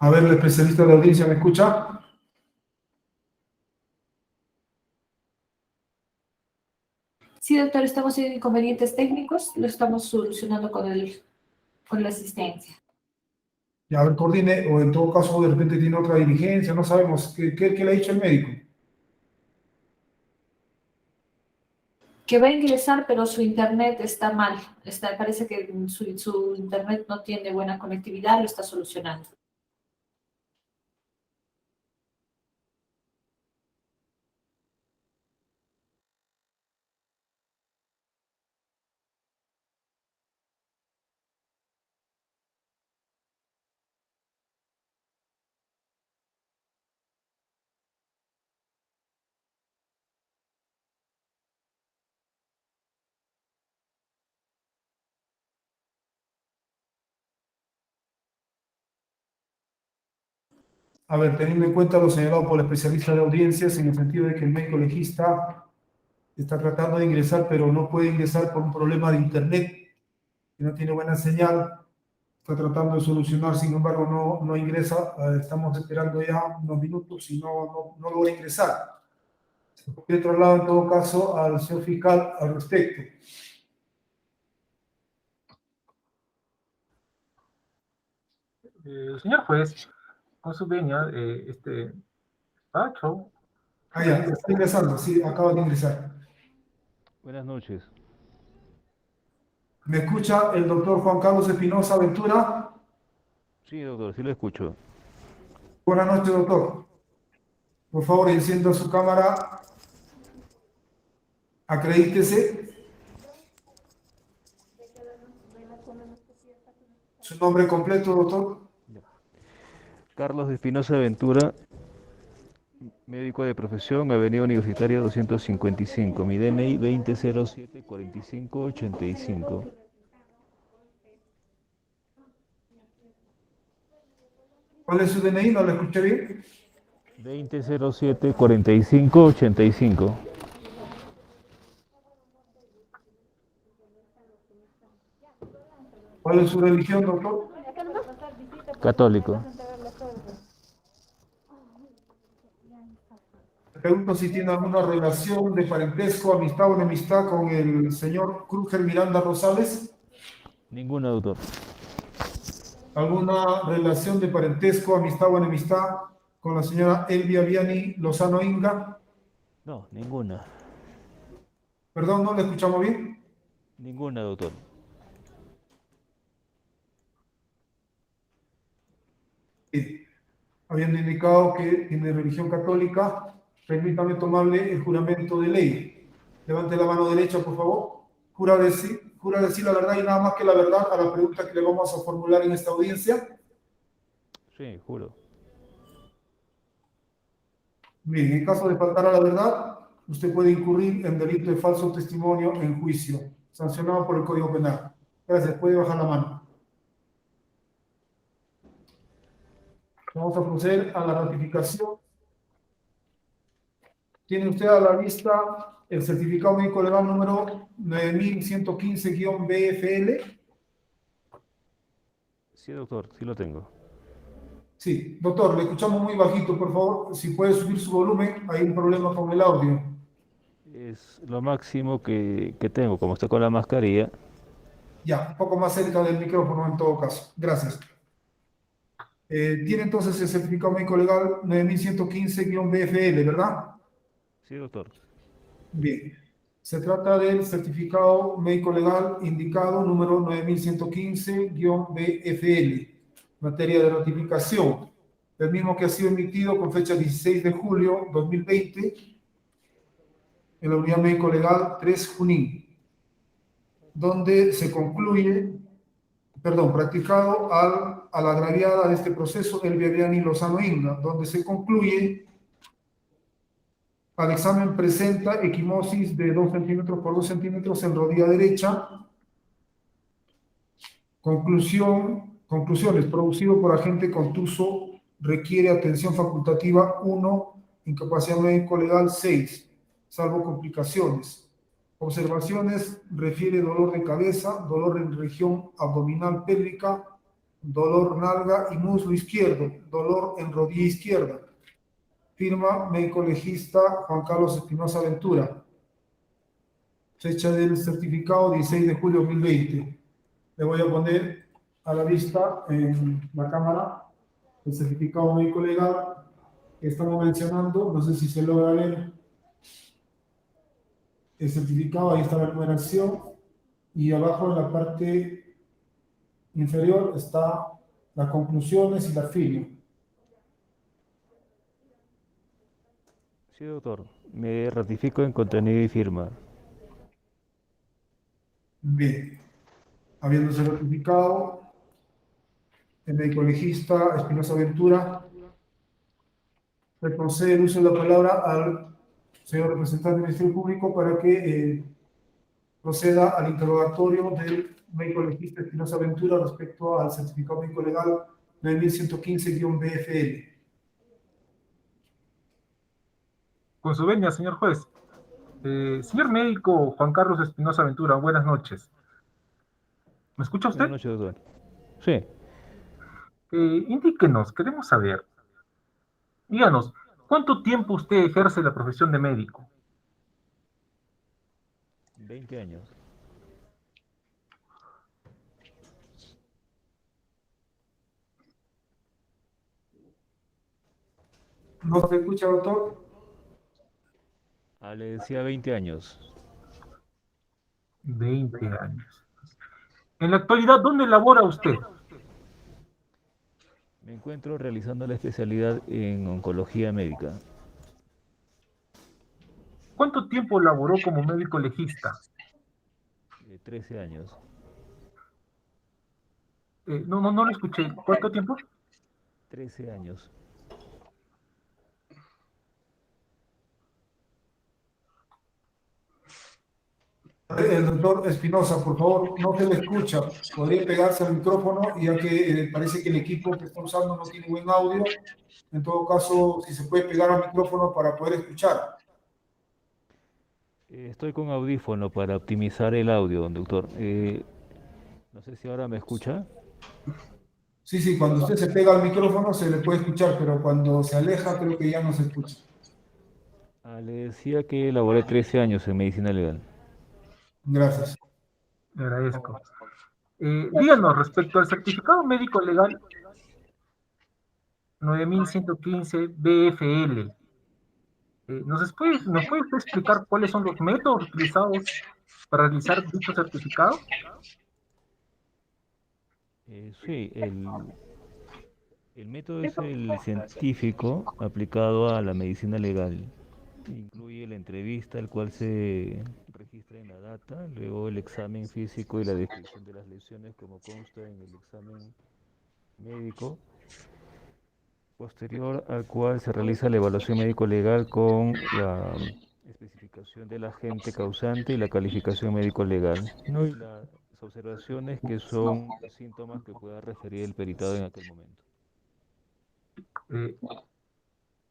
A ver, el especialista de la audiencia, ¿me escucha? Sí, doctor, estamos teniendo inconvenientes técnicos, lo estamos solucionando con la asistencia. Y a ver, coordine, o en todo caso, de repente tiene otra diligencia, no sabemos. ¿Qué le ha dicho el médico? que va a ingresar, pero su internet está mal. Parece que su internet no tiene buena conectividad, lo está solucionando. A ver, teniendo en cuenta lo señalado por el especialista de audiencias, en el sentido de que el médico legista está tratando de ingresar, pero no puede ingresar por un problema de internet, que no tiene buena señal, está tratando de solucionar, sin embargo, no ingresa. Estamos esperando ya unos minutos y no logra ingresar. He trasladado en todo caso al señor fiscal al respecto. Señor juez, con su venia, despacho. Ah, ya, está ingresando, sí, acaba de ingresar. Buenas noches. ¿Me escucha el doctor Juan Carlos Espinosa Ventura? Sí, doctor, sí lo escucho. Buenas noches, doctor. Por favor, encienda su cámara. Acredítese. Su nombre completo, doctor. Carlos Espinosa Ventura, médico de profesión, Avenida Universitaria 255, mi DNI 2007-4585. ¿Cuál es su DNI? No lo escuché bien. 2007-4585. ¿Cuál es su religión, doctor? Católico. Pregunto si tiene alguna relación de parentesco, amistad o enemistad con el señor Kruger Miranda Rosales. Ninguna, doctor. ¿Alguna relación de parentesco, amistad o enemistad con la señora Elvia Viani Lozano Inga? No, ninguna. Perdón, ¿no le escuchamos bien? Ninguna, doctor. Sí. Habiendo indicado que tiene religión católica, permítame tomarle el juramento de ley. Levante la mano derecha, por favor. Jura decir la verdad y nada más que la verdad a la pregunta que le vamos a formular en esta audiencia. Sí, juro. Bien, en caso de faltar a la verdad, usted puede incurrir en delito de falso testimonio en juicio, sancionado por el Código Penal. Gracias, puede bajar la mano. Vamos a proceder a la ratificación. Tiene usted a la vista el certificado médico legal número 9115-BFL. Sí, doctor, sí lo tengo. Sí, doctor, le escuchamos muy bajito, por favor. Si puede subir su volumen, hay un problema con el audio. Es lo máximo que tengo, como está con la mascarilla. Ya, un poco más cerca del micrófono en todo caso. Gracias. Tiene entonces el certificado médico legal 9115-BFL, ¿verdad? Sí, doctor. Bien. Se trata del certificado médico legal indicado número 9115-BFL, materia de ratificación. El mismo que ha sido emitido con fecha 16 de julio 2020 en la Unidad Médico Legal 3 Junín, donde se concluye, practicado a la agraviada de este proceso, Elvia Viani Lozano Inga, donde se concluye al examen presenta equimosis de 2 centímetros por 2 centímetros en rodilla derecha. Conclusiones, producido por agente contuso, requiere atención facultativa 1, incapacidad médico legal 6, salvo complicaciones. Observaciones, refiere dolor de cabeza, dolor en región abdominal pélvica, dolor nalga y muslo izquierdo, dolor en rodilla izquierda. Firma médico legista Juan Carlos Espinosa Ventura. Fecha del certificado 16 de julio 2020. Le voy a poner a la vista en la cámara el certificado médico legal que estamos mencionando. No sé si se logra leer. el certificado, ahí está la numeración, y abajo en la parte inferior está las conclusiones y la firma. Sí, doctor. Me ratifico en contenido y firma. Bien, habiéndose ratificado, el médico legista Espinosa Ventura le concede el uso de la palabra al señor representante del Ministerio Público para que proceda al interrogatorio del médico legista Espinosa Ventura respecto al certificado médico legal 9115-BFL. Con su venia, señor juez. Señor médico Juan Carlos Espinosa Ventura, buenas noches. ¿Me escucha usted? Buenas noches, doctor. Sí. Indíquenos, queremos saber. Díganos, ¿cuánto tiempo usted ejerce la profesión de médico? 20 años. ¿No se escucha, doctor? Le decía 20 años. 20 años. En la actualidad, ¿dónde labora usted? Me encuentro realizando la especialidad en oncología médica. ¿Cuánto tiempo laboró como médico legista? 13 años. No lo escuché. ¿Cuánto tiempo? 13 años. El doctor Espinosa, por favor, no se le escucha. Podría pegarse al micrófono, ya que parece que el equipo que está usando no tiene buen audio. En todo caso, si se puede pegar al micrófono para poder escuchar. Estoy con audífono para optimizar el audio, doctor. No sé si ahora me escucha. Sí, cuando usted se pega al micrófono se le puede escuchar, pero cuando se aleja creo que ya no se escucha. Le decía que laboré 13 años en medicina legal. Gracias. Le agradezco. Díganos, respecto al certificado médico legal 9115 BFL, ¿nos puede usted explicar cuáles son los métodos utilizados para realizar dicho certificado? Sí, el método es el científico aplicado a la medicina legal. Incluye la entrevista, el cual se registra en la data, luego el examen físico y la descripción de las lesiones como consta en el examen médico, posterior al cual se realiza la evaluación médico-legal con la especificación del agente causante y la calificación médico-legal, ¿no? Y las observaciones que son síntomas que pueda referir el peritado en aquel momento.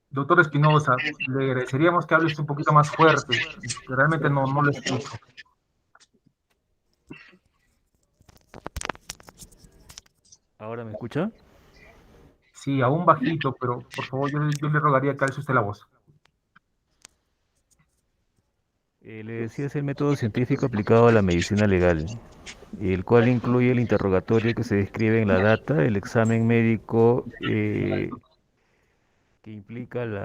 Doctor Espinosa, le agradeceríamos que hable usted un poquito más fuerte, que realmente no lo escucho. ¿Ahora me escucha? Sí, aún bajito, pero por favor yo le rogaría que alce usted la voz. Le decía, es el método científico aplicado a la medicina legal, el cual incluye el interrogatorio que se describe en la data, el examen médico que implica el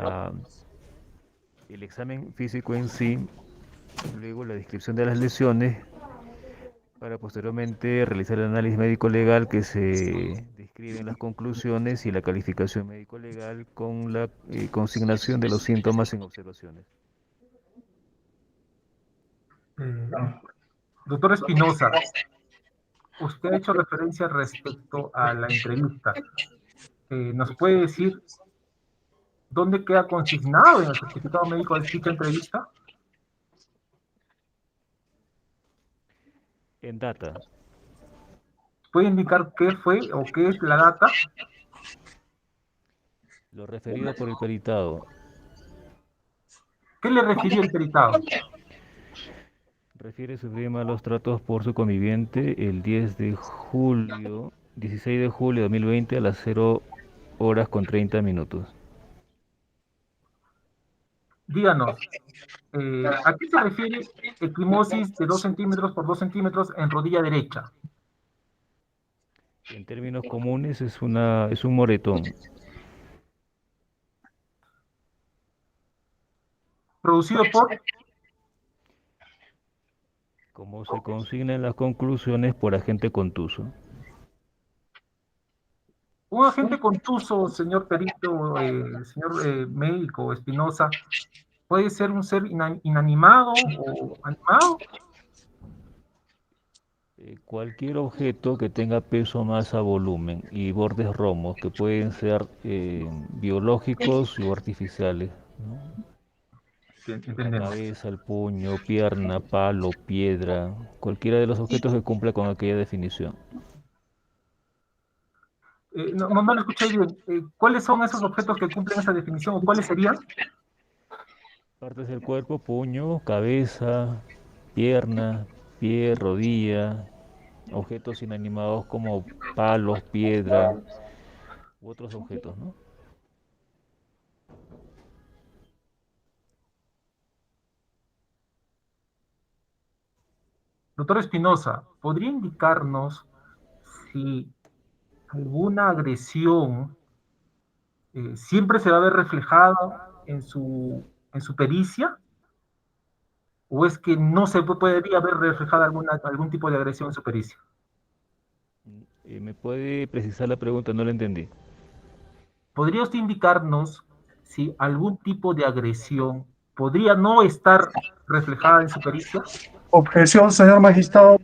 examen físico en sí, luego la descripción de las lesiones, para posteriormente realizar el análisis médico-legal que se describe en las conclusiones y la calificación médico-legal con la consignación de los síntomas en observaciones. Doctor Espinosa, usted ha hecho referencia respecto a la entrevista. ¿Nos puede decir dónde queda consignado en el certificado médico de dicha entrevista? En data. ¿Puede indicar qué fue o qué es la data? Lo referido por el peritado. ¿Qué le refirió el peritado? Refiere sufrir malos tratos por su conviviente el 16 de julio de 2020 a las 0:30. Díganos, ¿a qué se refiere equimosis de 2 centímetros por 2 centímetros en rodilla derecha? En términos comunes es un moretón. ¿Producido por? como se consigna en las conclusiones por agente contuso. Un agente contuso, señor perito, señor médico Espinosa, puede ser un ser inanimado o animado. Cualquier objeto que tenga peso, masa, volumen y bordes romos, que pueden ser biológicos o artificiales, ¿no? La Entendemos. cabeza, el puño, pierna, palo, piedra, cualquiera de los objetos que cumpla con aquella definición. No lo escuché bien. ¿Cuáles son esos objetos que cumplen esa definición o cuáles serían? Partes del cuerpo: puño, cabeza, pierna, pie, rodilla, objetos inanimados como palos, piedra u otros objetos, ¿no? Doctor Espinosa, ¿podría indicarnos si alguna agresión siempre se va a ver reflejada en su pericia? ¿O es que no se podría ver reflejada algún tipo de agresión en su pericia? ¿Me puede precisar la pregunta? No la entendí. ¿Podría usted indicarnos si algún tipo de agresión podría no estar reflejada en su pericia? Objeción, señor magistrado.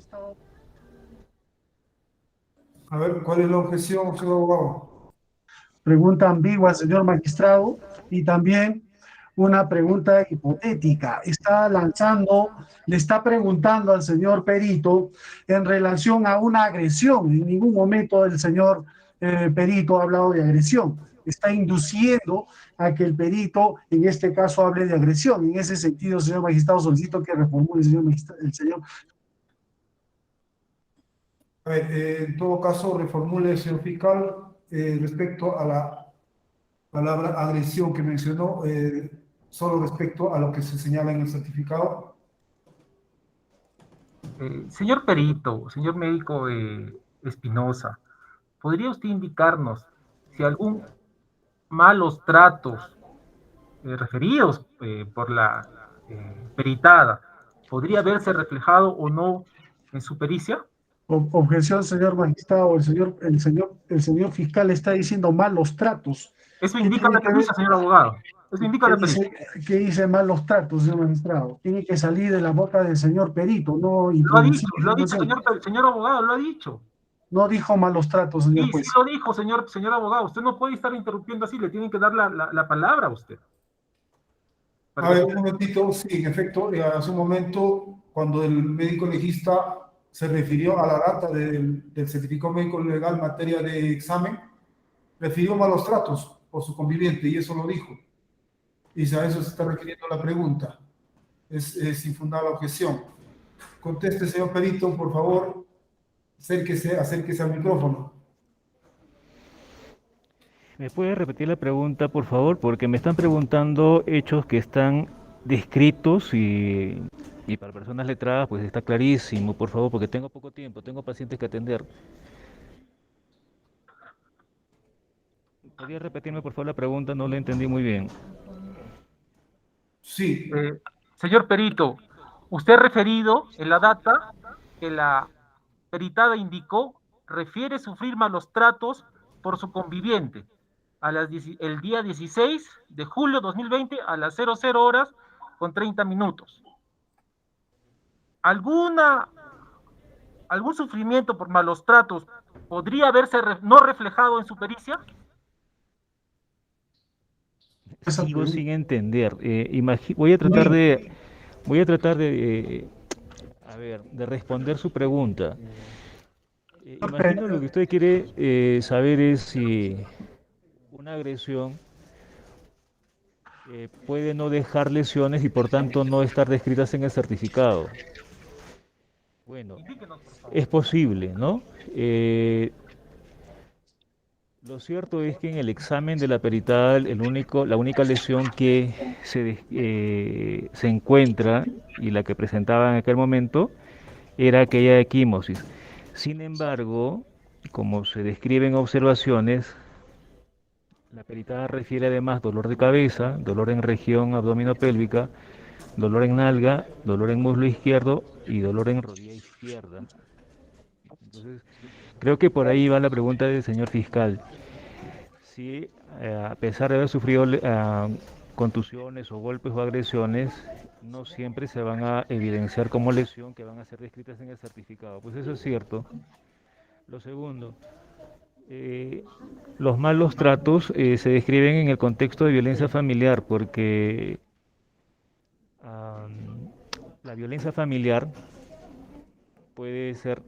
A ver, ¿cuál es la objeción, señor abogado? Pregunta ambigua, señor magistrado, y también una pregunta hipotética. Le está preguntando al señor perito en relación a una agresión. En ningún momento el señor perito ha hablado de agresión. Está induciendo a que el perito, en este caso, hable de agresión. En ese sentido, señor magistrado, solicito que reformule el señor. A ver, en todo caso, reformule, señor fiscal, respecto a la palabra agresión que mencionó, solo respecto a lo que se señala en el certificado. Señor perito, señor médico Espinosa, ¿podría usted indicarnos si algún malos tratos referidos por la peritada podría verse reflejado o no en su pericia? Objeción, señor magistrado. El señor fiscal está diciendo malos tratos. Eso ¿Qué indica tiene la que ver? pericia, señor abogado. Eso indica la pericia. ¿Qué dice malos tratos, señor magistrado? Tiene que salir de la boca del señor perito, no Lo ha introducir dicho, información. señor abogado, lo ha dicho. No dijo malos tratos, señor Sí, sí juez. lo dijo, señor abogado. Usted no puede estar interrumpiendo así, le tienen que dar la palabra a usted. A ver, un momentito, sí, en efecto, hace un momento, cuando el médico legista se refirió a la data del certificado médico legal en materia de examen, refirió malos tratos por su conviviente, y eso lo dijo. Y a eso se está requiriendo la pregunta. Es infundada la objeción. Conteste, señor perito, por favor, acérquese al micrófono. ¿Me puede repetir la pregunta, por favor? Porque me están preguntando hechos que están descritos y para personas letradas pues está clarísimo, por favor, porque tengo poco tiempo, tengo pacientes que atender. ¿Podría repetirme, por favor, la pregunta? No la entendí muy bien. Sí. Señor perito, usted ha referido en la data que la peritada indicó refiere sufrir malos tratos por su conviviente el día 16 de julio 2020 a las 00 horas con 30 minutos. ¿Algún sufrimiento por malos tratos podría verse no reflejado en su pericia? Sigo sin entender. Voy a tratar de responder su pregunta. Imagino lo que usted quiere saber es si una agresión puede no dejar lesiones y por tanto no estar descritas en el certificado. Bueno, es posible, ¿no? Lo cierto es que en el examen de la peritada la única lesión que se encuentra y la que presentaba en aquel momento era aquella equimosis. Sin embargo, como se describe en observaciones, la peritada refiere además dolor de cabeza, dolor en región abdominopélvica, dolor en nalga, dolor en muslo izquierdo y dolor en rodilla izquierda. Entonces, creo que por ahí va la pregunta del señor fiscal. Si a pesar de haber sufrido contusiones o golpes o agresiones, no siempre se van a evidenciar como lesión que van a ser descritas en el certificado. Pues eso es cierto. Lo segundo, los malos tratos se describen en el contexto de violencia familiar porque la violencia familiar puede ser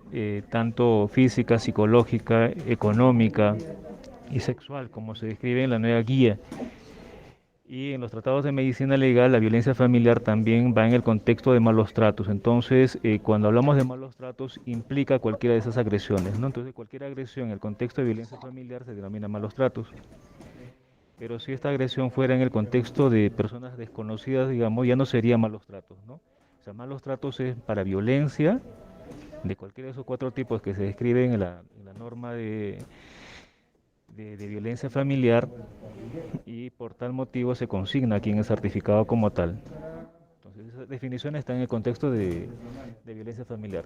tanto física, psicológica, económica y sexual, como se describe en la nueva guía. Y en los tratados de medicina legal, la violencia familiar también va en el contexto de malos tratos. Entonces, cuando hablamos de malos tratos, implica cualquiera de esas agresiones, ¿no? Entonces, cualquier agresión en el contexto de violencia familiar se denomina malos tratos. Pero si esta agresión fuera en el contexto de personas desconocidas, digamos, ya no sería malos tratos, ¿no? O sea, malos tratos es para violencia de cualquiera de esos 4 tipos que se describen en la norma de violencia familiar, y por tal motivo se consigna aquí en el certificado como tal. Entonces, esa definición está en el contexto de violencia familiar.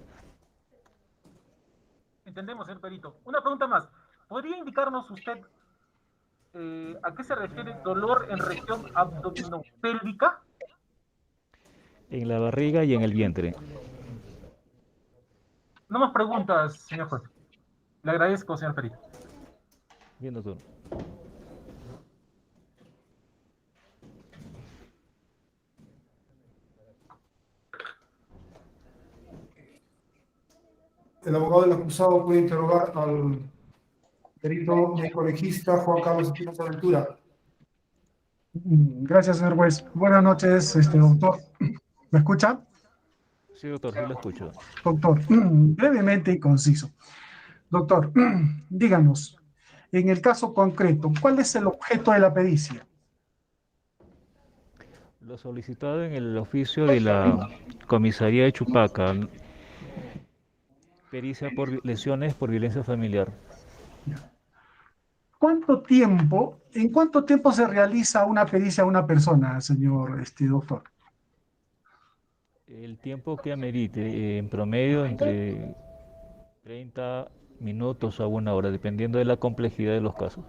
Entendemos, señor Perito. Una pregunta más. ¿Podría indicarnos usted a qué se refiere dolor en región abdominopélvica? En la barriga y en el vientre. No más preguntas, señor juez. Le agradezco, señor Perito. Bien, doctor. El abogado del acusado puede interrogar al perito médico legista Juan Carlos Espinosa Ventura. Gracias, señor juez. Buenas noches, doctor. ¿Me escucha? Sí, doctor, sí lo escucho. Doctor, brevemente y conciso. Doctor, díganos, en el caso concreto, ¿cuál es el objeto de la pericia? Lo solicitado en el oficio de la comisaría de Chupaca, pericia por lesiones por violencia familiar. ¿En cuánto tiempo se realiza una pericia a una persona, señor doctor? El tiempo que amerite, en promedio entre 30 minutos a 1 hora, dependiendo de la complejidad de los casos.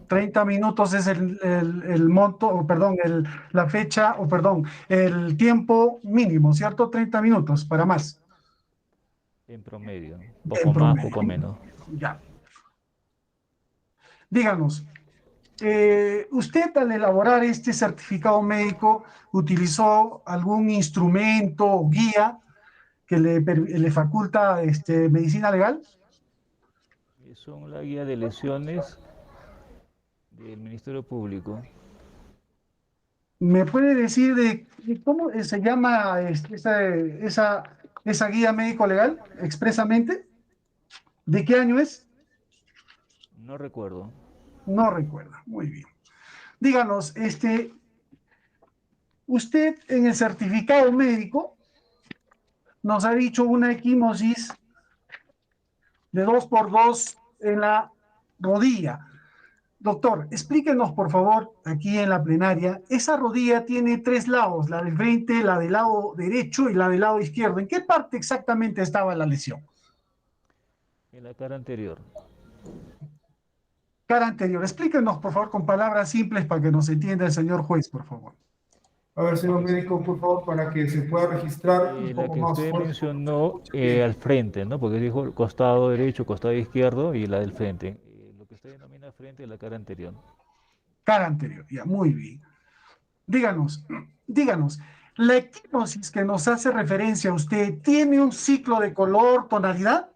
30 minutos es el monto, o perdón, la fecha, o perdón, el tiempo mínimo, ¿cierto? 30 minutos, para más. En promedio, poco más, poco menos. Ya. Díganos, ¿usted al elaborar este certificado médico utilizó algún instrumento o guía que le faculta medicina legal? Son la guía de lesiones del Ministerio Público. ¿Me puede decir de cómo se llama esa guía médico legal expresamente? ¿De qué año es? No recuerdo. No recuerda. Muy bien. Díganos, usted en el certificado médico nos ha dicho una equimosis de 2x2 en la rodilla. Doctor, explíquenos, por favor, aquí en la plenaria, esa rodilla tiene 3 lados, la del frente, la del lado derecho y la del lado izquierdo. ¿En qué parte exactamente estaba la lesión? En la cara anterior. Cara anterior. Explíquenos, por favor, con palabras simples para que nos entienda el señor juez, por favor. A ver, señor médico, por favor, para que se pueda registrar un La poco que más usted fuerte. mencionó al frente, ¿no? Porque dijo costado derecho, costado izquierdo y la del frente. Lo que usted denomina frente es la cara anterior. Cara anterior, ya, muy bien. Díganos, ¿la equimosis que nos hace referencia a usted tiene un ciclo de color, tonalidad?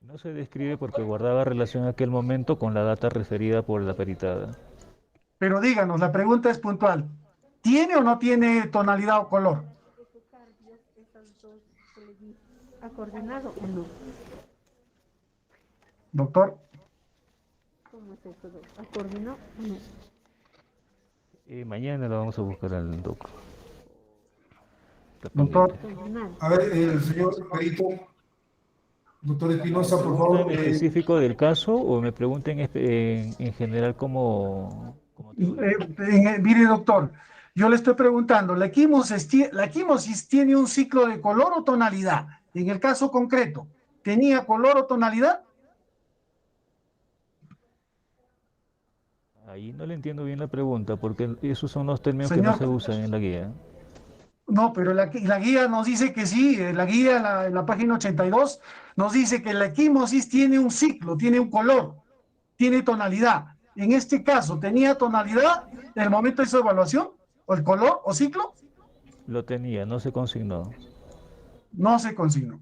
No se describe porque guardaba relación en aquel momento con la data referida por la peritada. Pero díganos, la pregunta es puntual. ¿Tiene o no tiene tonalidad o color? ¿Ha coordinado o no? Doctor. ¿Cómo es eso? ¿Ha coordinado o no? Mañana lo vamos a buscar al doctor. Doctor. A ver, el señor perito, doctor Espinosa, por ¿Pregunta favor. en específico del caso o me pregunta en general como Mire, doctor, Yo le estoy preguntando, ¿la equimosis tiene un ciclo de color o tonalidad? En el caso concreto, ¿tenía color o tonalidad? Ahí no le entiendo bien la pregunta, porque esos son los términos que no Señor, se usan en la guía. no, pero la guía nos dice que sí, la guía en la página 82 nos dice que la equimosis tiene un ciclo, tiene un color, tiene tonalidad. En este caso, ¿tenía tonalidad en el momento de su evaluación? ¿O el color o ciclo? Lo tenía, no se consignó. No se consignó.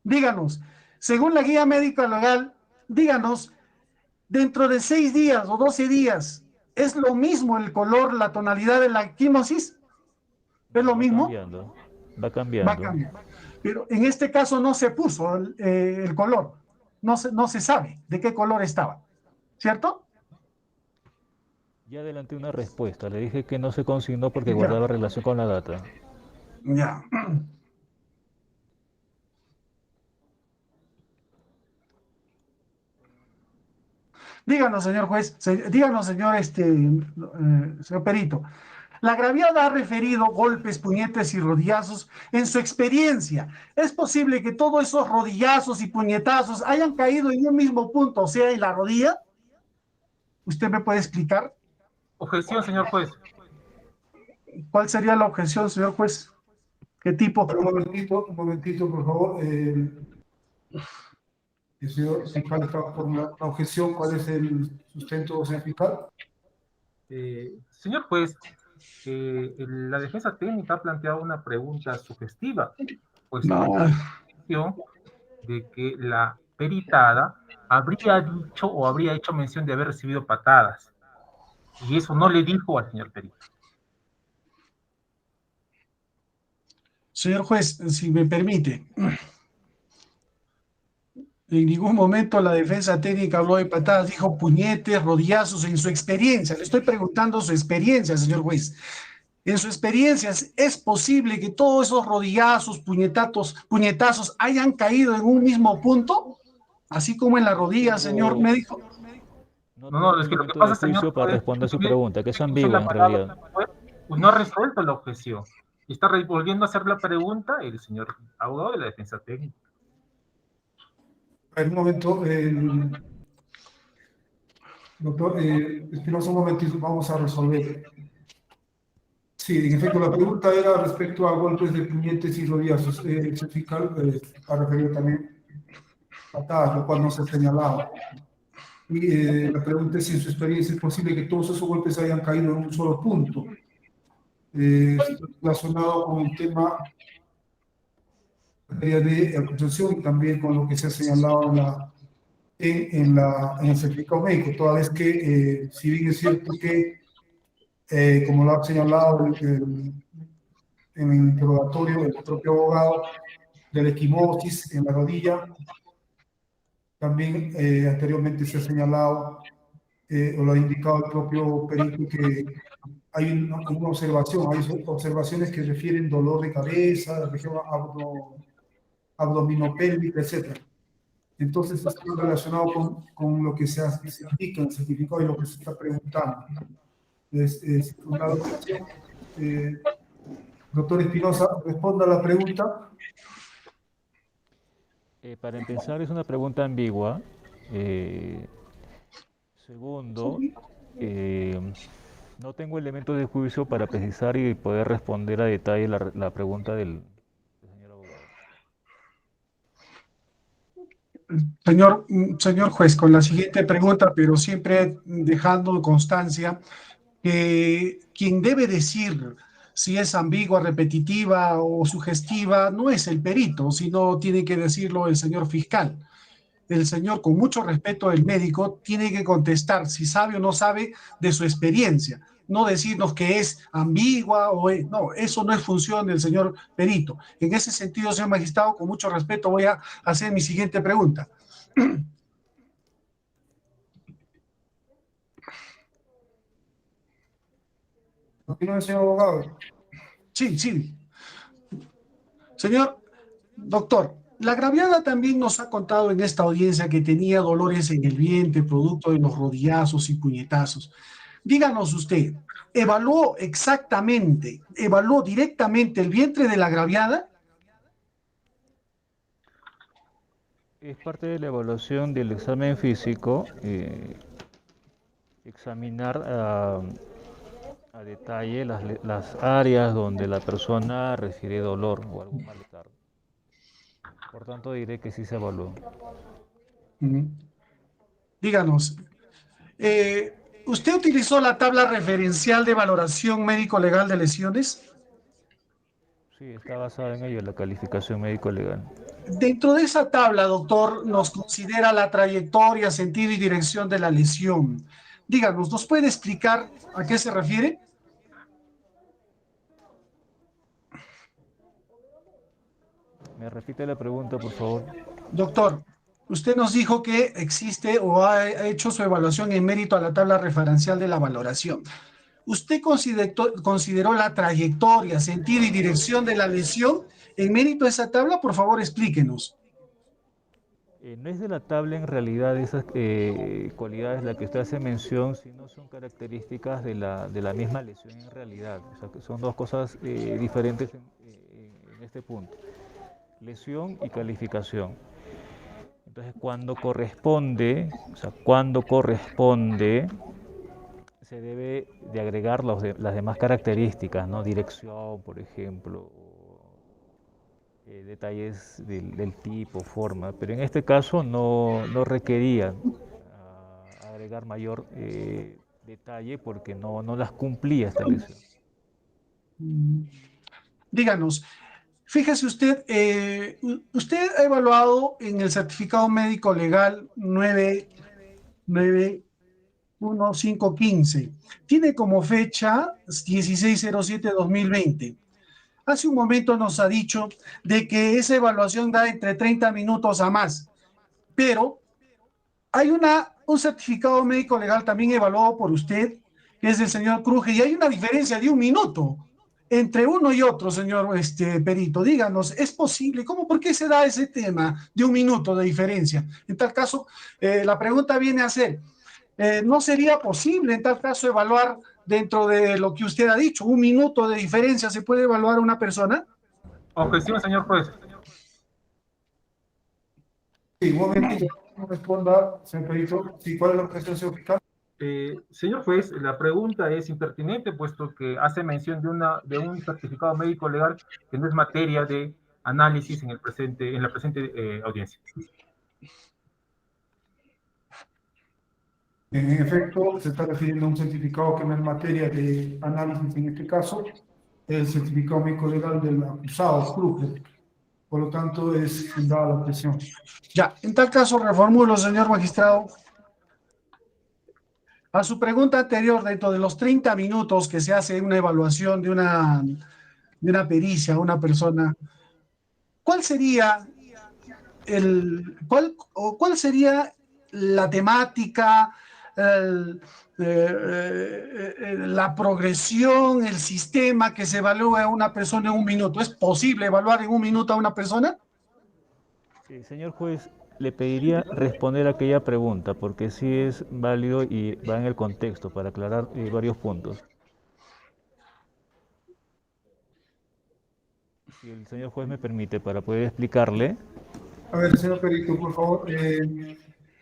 Díganos, según la guía médica legal, díganos, dentro de 6 días o 12 días, ¿es lo mismo el color, la tonalidad de la equimosis? ¿Es No, lo va mismo? cambiando, va Va a cambiando. cambiar. Pero en este caso no se puso el color. No se sabe de qué color estaba. ¿Cierto? Ya adelanté una respuesta, le dije que no se consignó porque Ya, guardaba relación con la data. ya. Díganos, señor juez, díganos, señor, señor perito. La agraviada ha referido golpes, puñetes y rodillazos en su experiencia. ¿Es posible que todos esos rodillazos y puñetazos hayan caído en un mismo punto, o sea, en la rodilla? ¿Usted me puede explicar Objeción, señor juez. cuál sería la objeción, señor juez? ¿Qué tipo? Un momentito, por favor. El señor fiscal está por una objeción. ¿Cuál es el sustento, señor fiscal? Señor juez, la defensa técnica ha planteado una pregunta sugestiva, pues No. de que la peritada habría dicho o habría hecho mención de haber recibido patadas. Y eso no le dijo al señor perito. Señor juez, si me permite, en ningún momento la defensa técnica habló de patadas, dijo puñetes, rodillazos en su experiencia. Le estoy preguntando su experiencia, señor juez. En su experiencia, ¿es posible que todos esos rodillazos, puñetazos hayan caído en un mismo punto? Así como en la rodilla, señor médico. No, es que lo que pasa, señor, para responder su pregunta, que es ambigua en la palabra, realidad. pues no ha resuelto la objeción. Y está volviendo a hacer la pregunta el señor abogado de la defensa técnica. En un momento, doctor Espinosa, un momentito, vamos a resolver. Sí, en efecto, la pregunta era respecto a golpes de puñetes y rodillazos. El fiscal ha referido también patadas, lo cual no se señalaba. Y la pregunta es si en su experiencia es posible que todos esos golpes hayan caído en un solo punto. Relacionado con el tema de acusación y también con lo que se ha señalado en el certificado médico, toda vez que, si bien es cierto que, como lo ha señalado en el interrogatorio del propio abogado, de la equimosis en la rodilla, también anteriormente se ha señalado, o lo ha indicado el propio perito, que hay una observación, hay observaciones que refieren dolor de cabeza, región abdominopélvica, etc. Entonces, está relacionado con lo que se indica en el certificado y lo que se está preguntando. Es una objeción. Doctor Espinosa, responda a la pregunta. Para empezar, es una pregunta ambigua. Segundo, no tengo elementos de juicio para precisar y poder responder a detalle la pregunta del señor abogado. Señor juez, con la siguiente pregunta, pero siempre dejando constancia que quien debe decir si es ambigua, repetitiva o sugestiva no es el perito, sino tiene que decirlo el señor fiscal. El señor, con mucho respeto del médico, tiene que contestar si sabe o no sabe de su experiencia, no decirnos que es ambigua no, eso no es función del señor perito. En ese sentido, señor magistrado, con mucho respeto voy a hacer mi siguiente pregunta. ¿Continúa, señor abogado? Sí, sí. Señor doctor, la agraviada también nos ha contado en esta audiencia que tenía dolores en el vientre, producto de los rodillazos y puñetazos. díganos usted, ¿evaluó directamente el vientre de la agraviada? Es parte de la evaluación del examen físico, examinar a detalle las áreas donde la persona refiere dolor o algún malestar. Por tanto, diré que sí se evaluó. Díganos, ¿usted utilizó la tabla referencial de valoración médico-legal de lesiones? Sí, está basada en ello la calificación médico-legal. Dentro de esa tabla, doctor, nos considera la trayectoria, sentido y dirección de la lesión. Díganos, ¿nos puede explicar a qué se refiere? ¿Me repite la pregunta, por favor? Doctor, usted nos dijo que existe o ha hecho su evaluación en mérito a la tabla referencial de la valoración. ¿Usted consideró la trayectoria, sentido y dirección de la lesión en mérito a esa tabla? Por favor, explíquenos. No es de la tabla en realidad esas cualidades las que usted hace mención, sino son características de la misma lesión en realidad. O sea, que son dos cosas diferentes en este punto. Lesión y calificación. Entonces, cuando corresponde, se debe de agregar las demás características, ¿no? Dirección, por ejemplo, detalles del tipo, forma, pero en este caso no requería agregar mayor detalle porque no las cumplía esta lesión. Díganos, fíjese usted, usted ha evaluado en el certificado médico legal 915. Tiene como fecha 16/07/2020. Hace un momento nos ha dicho de que esa evaluación da entre 30 minutos a más, pero hay un certificado médico legal también evaluado por usted, que es del señor Cruje, y hay una diferencia de 1 minuto entre uno y otro, señor perito. Díganos, ¿es posible? ¿Por qué se da ese tema de 1 minuto de diferencia? En tal caso, la pregunta viene a ser, ¿no sería posible en tal caso evaluar dentro de lo que usted ha dicho? 1 minuto de diferencia, ¿se puede evaluar a una persona? Objeción, señor juez. Sí, un momentito, no responda, señor perito. Sí, ¿cuál es la objeción, señor fiscal? Señor juez, la pregunta es impertinente, puesto que hace mención de un certificado médico legal que no es materia de análisis en la presente audiencia. En efecto, se está refiriendo a un certificado que no es materia de análisis en este caso, el certificado médico legal del acusado, Cruje. Por lo tanto, es fundada la objeción. Ya, en tal caso, reformulo, señor magistrado. A su pregunta anterior, dentro de los 30 minutos que se hace una evaluación de una pericia a una persona, ¿cuál sería la temática, la progresión, el sistema que se evalúa a una persona en 1 minuto? ¿Es posible evaluar en 1 minuto a una persona? Sí, señor juez, le pediría responder a aquella pregunta, porque sí es válido y va en el contexto para aclarar varios puntos. Si el señor juez me permite, para poder explicarle. A ver, señor perito, por favor,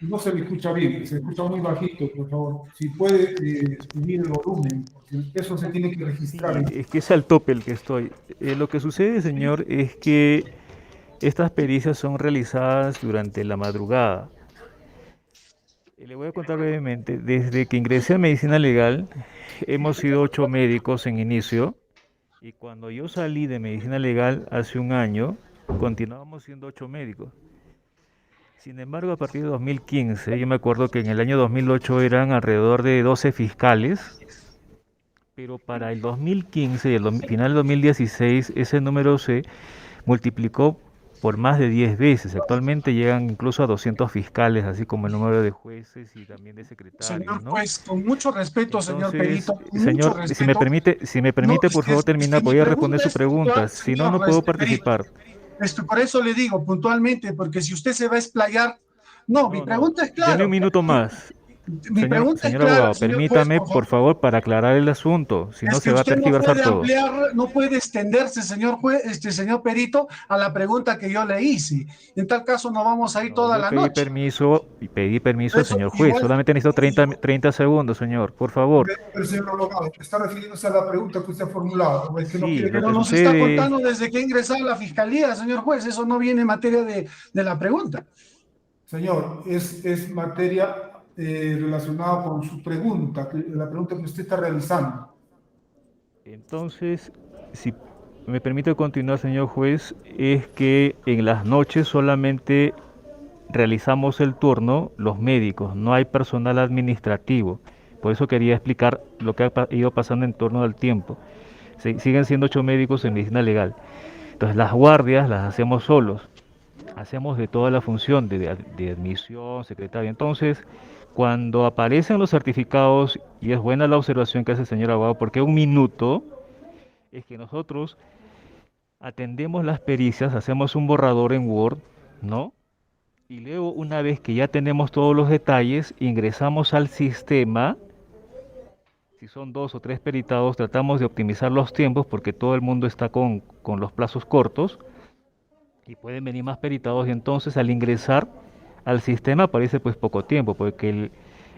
no se me escucha bien, se escucha muy bajito, por favor. Si puede subir el volumen, porque eso se tiene que registrar. Sí, es que es al tope el que estoy. Lo que sucede, señor, es que estas pericias son realizadas durante la madrugada. Le voy a contar brevemente. Desde que ingresé a medicina legal, hemos sido 8 médicos en inicio, y cuando yo salí de medicina legal hace 1 año, continuábamos siendo 8 médicos. Sin embargo, a partir de 2015, yo me acuerdo que en el año 2008 eran alrededor de 12 fiscales, pero para el 2015 y el final del 2016 ese número se multiplicó por más de 10 veces. Actualmente llegan incluso a 200 fiscales, así como el número de jueces y también de secretarios, Señor ¿no? juez, con mucho respeto, señor perito, señor, mucho respeto. si me permite, por favor, terminar, voy a responder su pregunta. Si no, no puedo participar. Por eso le digo puntualmente, porque si usted se va a explayar... No, mi pregunta es clara. Deme 1 minuto más. Mi pregunta es Señor clara, abogado, señor juez, permítame, por por favor. favor, para aclarar el asunto, si no Es se que va a usted no tergiversar puede todo. ampliar, no puede extenderse, señor juez, señor perito, a la pregunta que yo le hice. En tal caso, no vamos a ir No, toda yo la noche. pedí permiso al Eso señor juez, igual, solamente necesito 30 segundos, señor, por favor. El señor abogado, ¿está refiriéndose a la pregunta que usted ha formulado? ¿O es que no Sí, quiere que lo pero que nos está sucede, contando desde que ha ingresado a la fiscalía, señor juez. Eso no viene en materia de la pregunta. Señor, es materia relacionada con su pregunta, la pregunta que usted está realizando. entonces, si me permite continuar, señor juez, es que en las noches solamente realizamos el turno los médicos, no hay personal administrativo. Por eso quería explicar lo que ha ido pasando en torno al tiempo. Siguen siendo 8 médicos en medicina legal. Entonces las guardias las hacemos solos. Hacemos de toda la función de admisión, secretaria. Entonces, cuando aparecen los certificados, y es buena la observación que hace el señor abogado, porque un minuto es que nosotros atendemos las pericias, hacemos un borrador en Word, ¿no? Y luego, una vez que ya tenemos todos los detalles, ingresamos al sistema. Si son 2 o 3 peritados, tratamos de optimizar los tiempos porque todo el mundo está con los plazos cortos y pueden venir más peritados. Y entonces, al ingresar al sistema, aparece pues poco tiempo, porque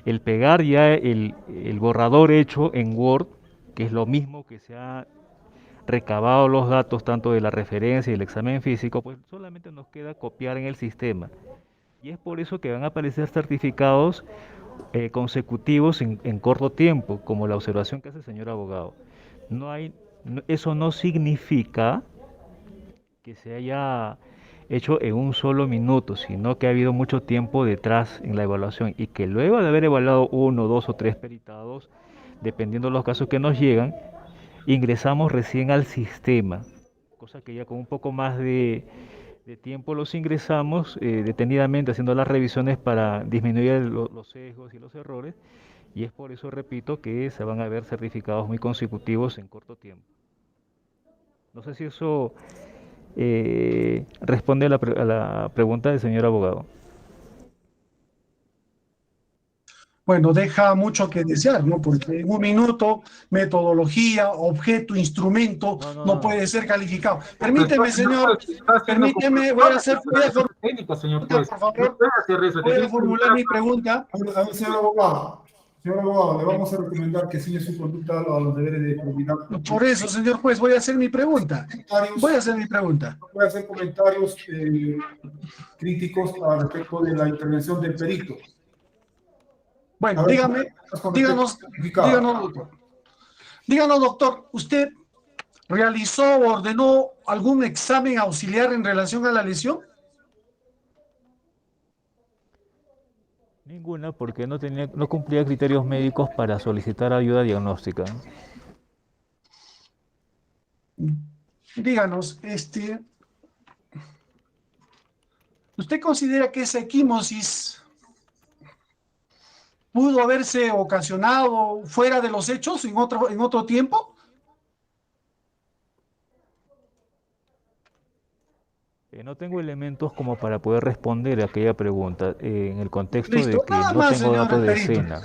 el pegar ya el borrador hecho en Word, que es lo mismo que se ha recabado los datos tanto de la referencia y el examen físico, pues solamente nos queda copiar en el sistema. Y es por eso que van a aparecer certificados consecutivos en corto tiempo, como la observación que hace el señor abogado. Eso no significa que se haya hecho en un solo minuto, sino que ha habido mucho tiempo detrás en la evaluación y que luego de haber evaluado 1, 2 o 3 peritados, dependiendo de los casos que nos llegan, ingresamos recién al sistema, cosa que ya con un poco más de tiempo los ingresamos detenidamente haciendo las revisiones para disminuir los sesgos y los errores, y es por eso, repito, que se van a ver certificados muy consecutivos en corto tiempo. No sé si eso responde a la pregunta del señor abogado. Bueno, deja mucho que desear, ¿no? Porque en un minuto, metodología, objeto, instrumento, no puede ser calificado. Permíteme, señor, permíteme, voy a formular mi pregunta. A ver, señor abogado, le vamos a recomendar que siga su conducta a los deberes de probidad. Por eso, señor juez, voy a hacer mi pregunta. Voy a hacer mi pregunta. Voy a hacer comentarios críticos al respecto de la intervención del perito. Bueno, díganos, doctor. Díganos, doctor, ¿usted realizó o ordenó algún examen auxiliar en relación a la lesión? Ninguna, porque no cumplía criterios médicos para solicitar ayuda diagnóstica. Díganos, ¿usted considera que esa equimosis pudo haberse ocasionado fuera de los hechos en otro tiempo? No tengo elementos como para poder responder a aquella pregunta en el contexto Listo, de que nada no más, tengo señor datos de perito. escena.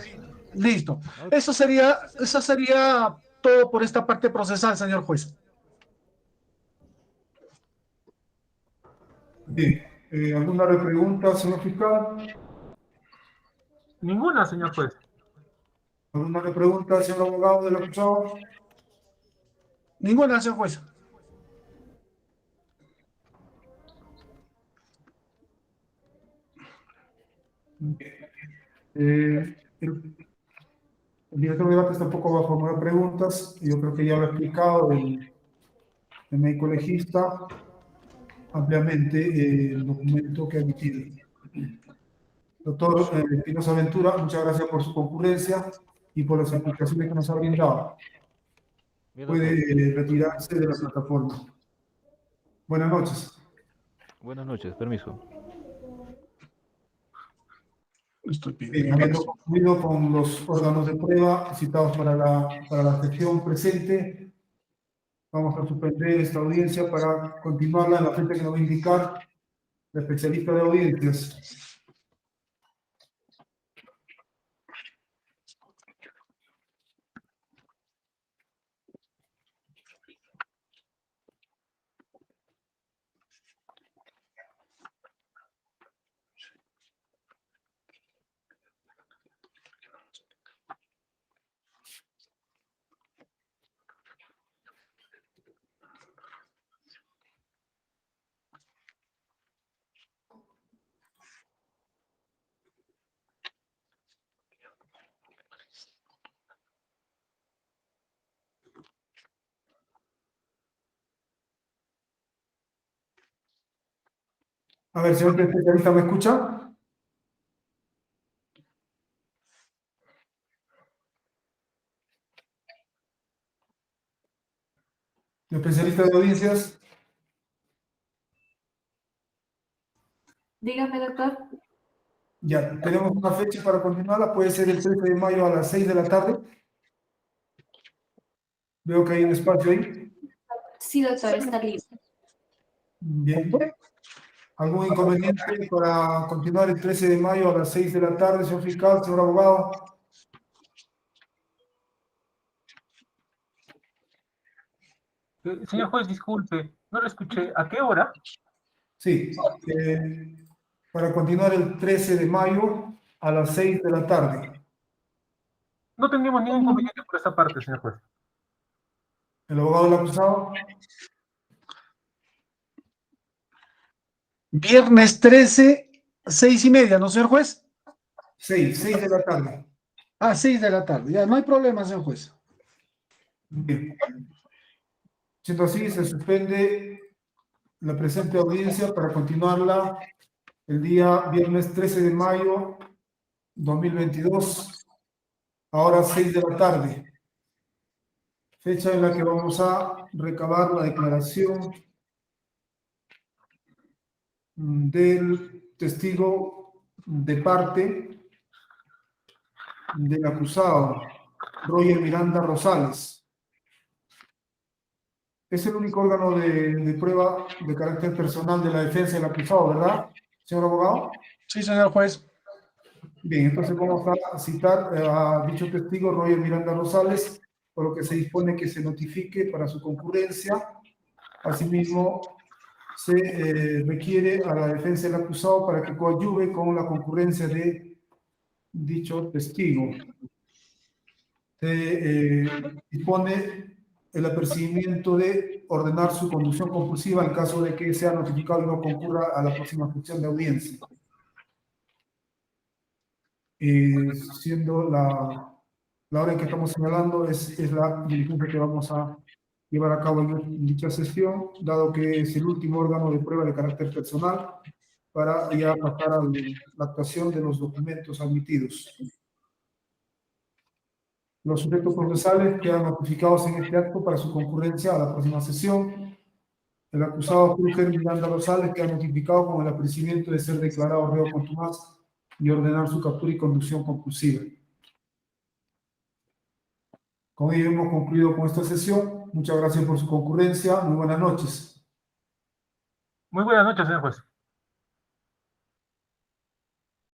Listo. Eso sería todo por esta parte procesal, señor juez. Bien, ¿alguna repregunta, señor fiscal? Ninguna, señor juez. ¿Alguna repregunta, señor abogado del acusado? Ninguna, señor juez. El director de debates tampoco va a formular preguntas. Yo creo que ya lo ha explicado el médico legista ampliamente el documento que ha emitido. Doctor Espinosa Ventura, muchas gracias por su concurrencia y por las explicaciones que nos ha brindado. Puede retirarse de la plataforma. Buenas noches. Buenas noches, permiso. Bien, habiendo concluido con los órganos de prueba citados para la sesión presente, vamos a suspender esta audiencia para continuarla en la frente que nos va a indicar la especialista de audiencias. A ver, señor especialista, ¿me escucha? El especialista de audiencias. Dígame, doctor. Ya, tenemos una fecha para continuarla, puede ser el 13 de mayo a las 6 de la tarde. Veo que hay un espacio ahí. Sí, doctor, está listo. Bien. ¿Algún inconveniente para continuar el 13 de mayo a las 6 de la tarde, señor fiscal, señor abogado? Señor juez, disculpe, no lo escuché. ¿A qué hora? Sí, para continuar el 13 de mayo a las 6 de la tarde. No tenemos ningún inconveniente por esa parte, señor juez. ¿El abogado del acusado? Viernes 13, 6:30, ¿no, señor juez? 6 de la tarde. 6 de la tarde. Ya, no hay problema, señor juez. Bien. Siendo así, se suspende la presente audiencia para continuarla el día viernes 13 de mayo 2022, ahora 6 de la tarde, fecha en la que vamos a recabar la declaración del testigo de parte del acusado, Roger Miranda Rosales. Es el único órgano de prueba de carácter personal de la defensa del acusado, ¿verdad, señor abogado? Sí, señor juez. Bien, entonces vamos a citar a dicho testigo, Roger Miranda Rosales, por lo que se dispone que se notifique para su concurrencia. Asimismo, se requiere a la defensa del acusado para que coadyuve con la concurrencia de dicho testigo. Se dispone el apercibimiento de ordenar su conducción compulsiva en caso de que sea notificado y no concurra a la próxima función de audiencia. Siendo la hora en que estamos señalando es la diligencia que vamos a llevar a cabo en dicha sesión, dado que es el último órgano de prueba de carácter personal, para ya pasar a la actuación de los documentos admitidos. Los sujetos procesales quedan notificados en este acto para su concurrencia a la próxima sesión. El acusado Roger Miranda Rosales queda notificado con el apercibimiento de ser declarado reo contumaz y ordenar su captura y conducción compulsiva. Con ello hemos concluido con esta sesión. Muchas gracias por su concurrencia. Muy buenas noches. Muy buenas noches, señor juez.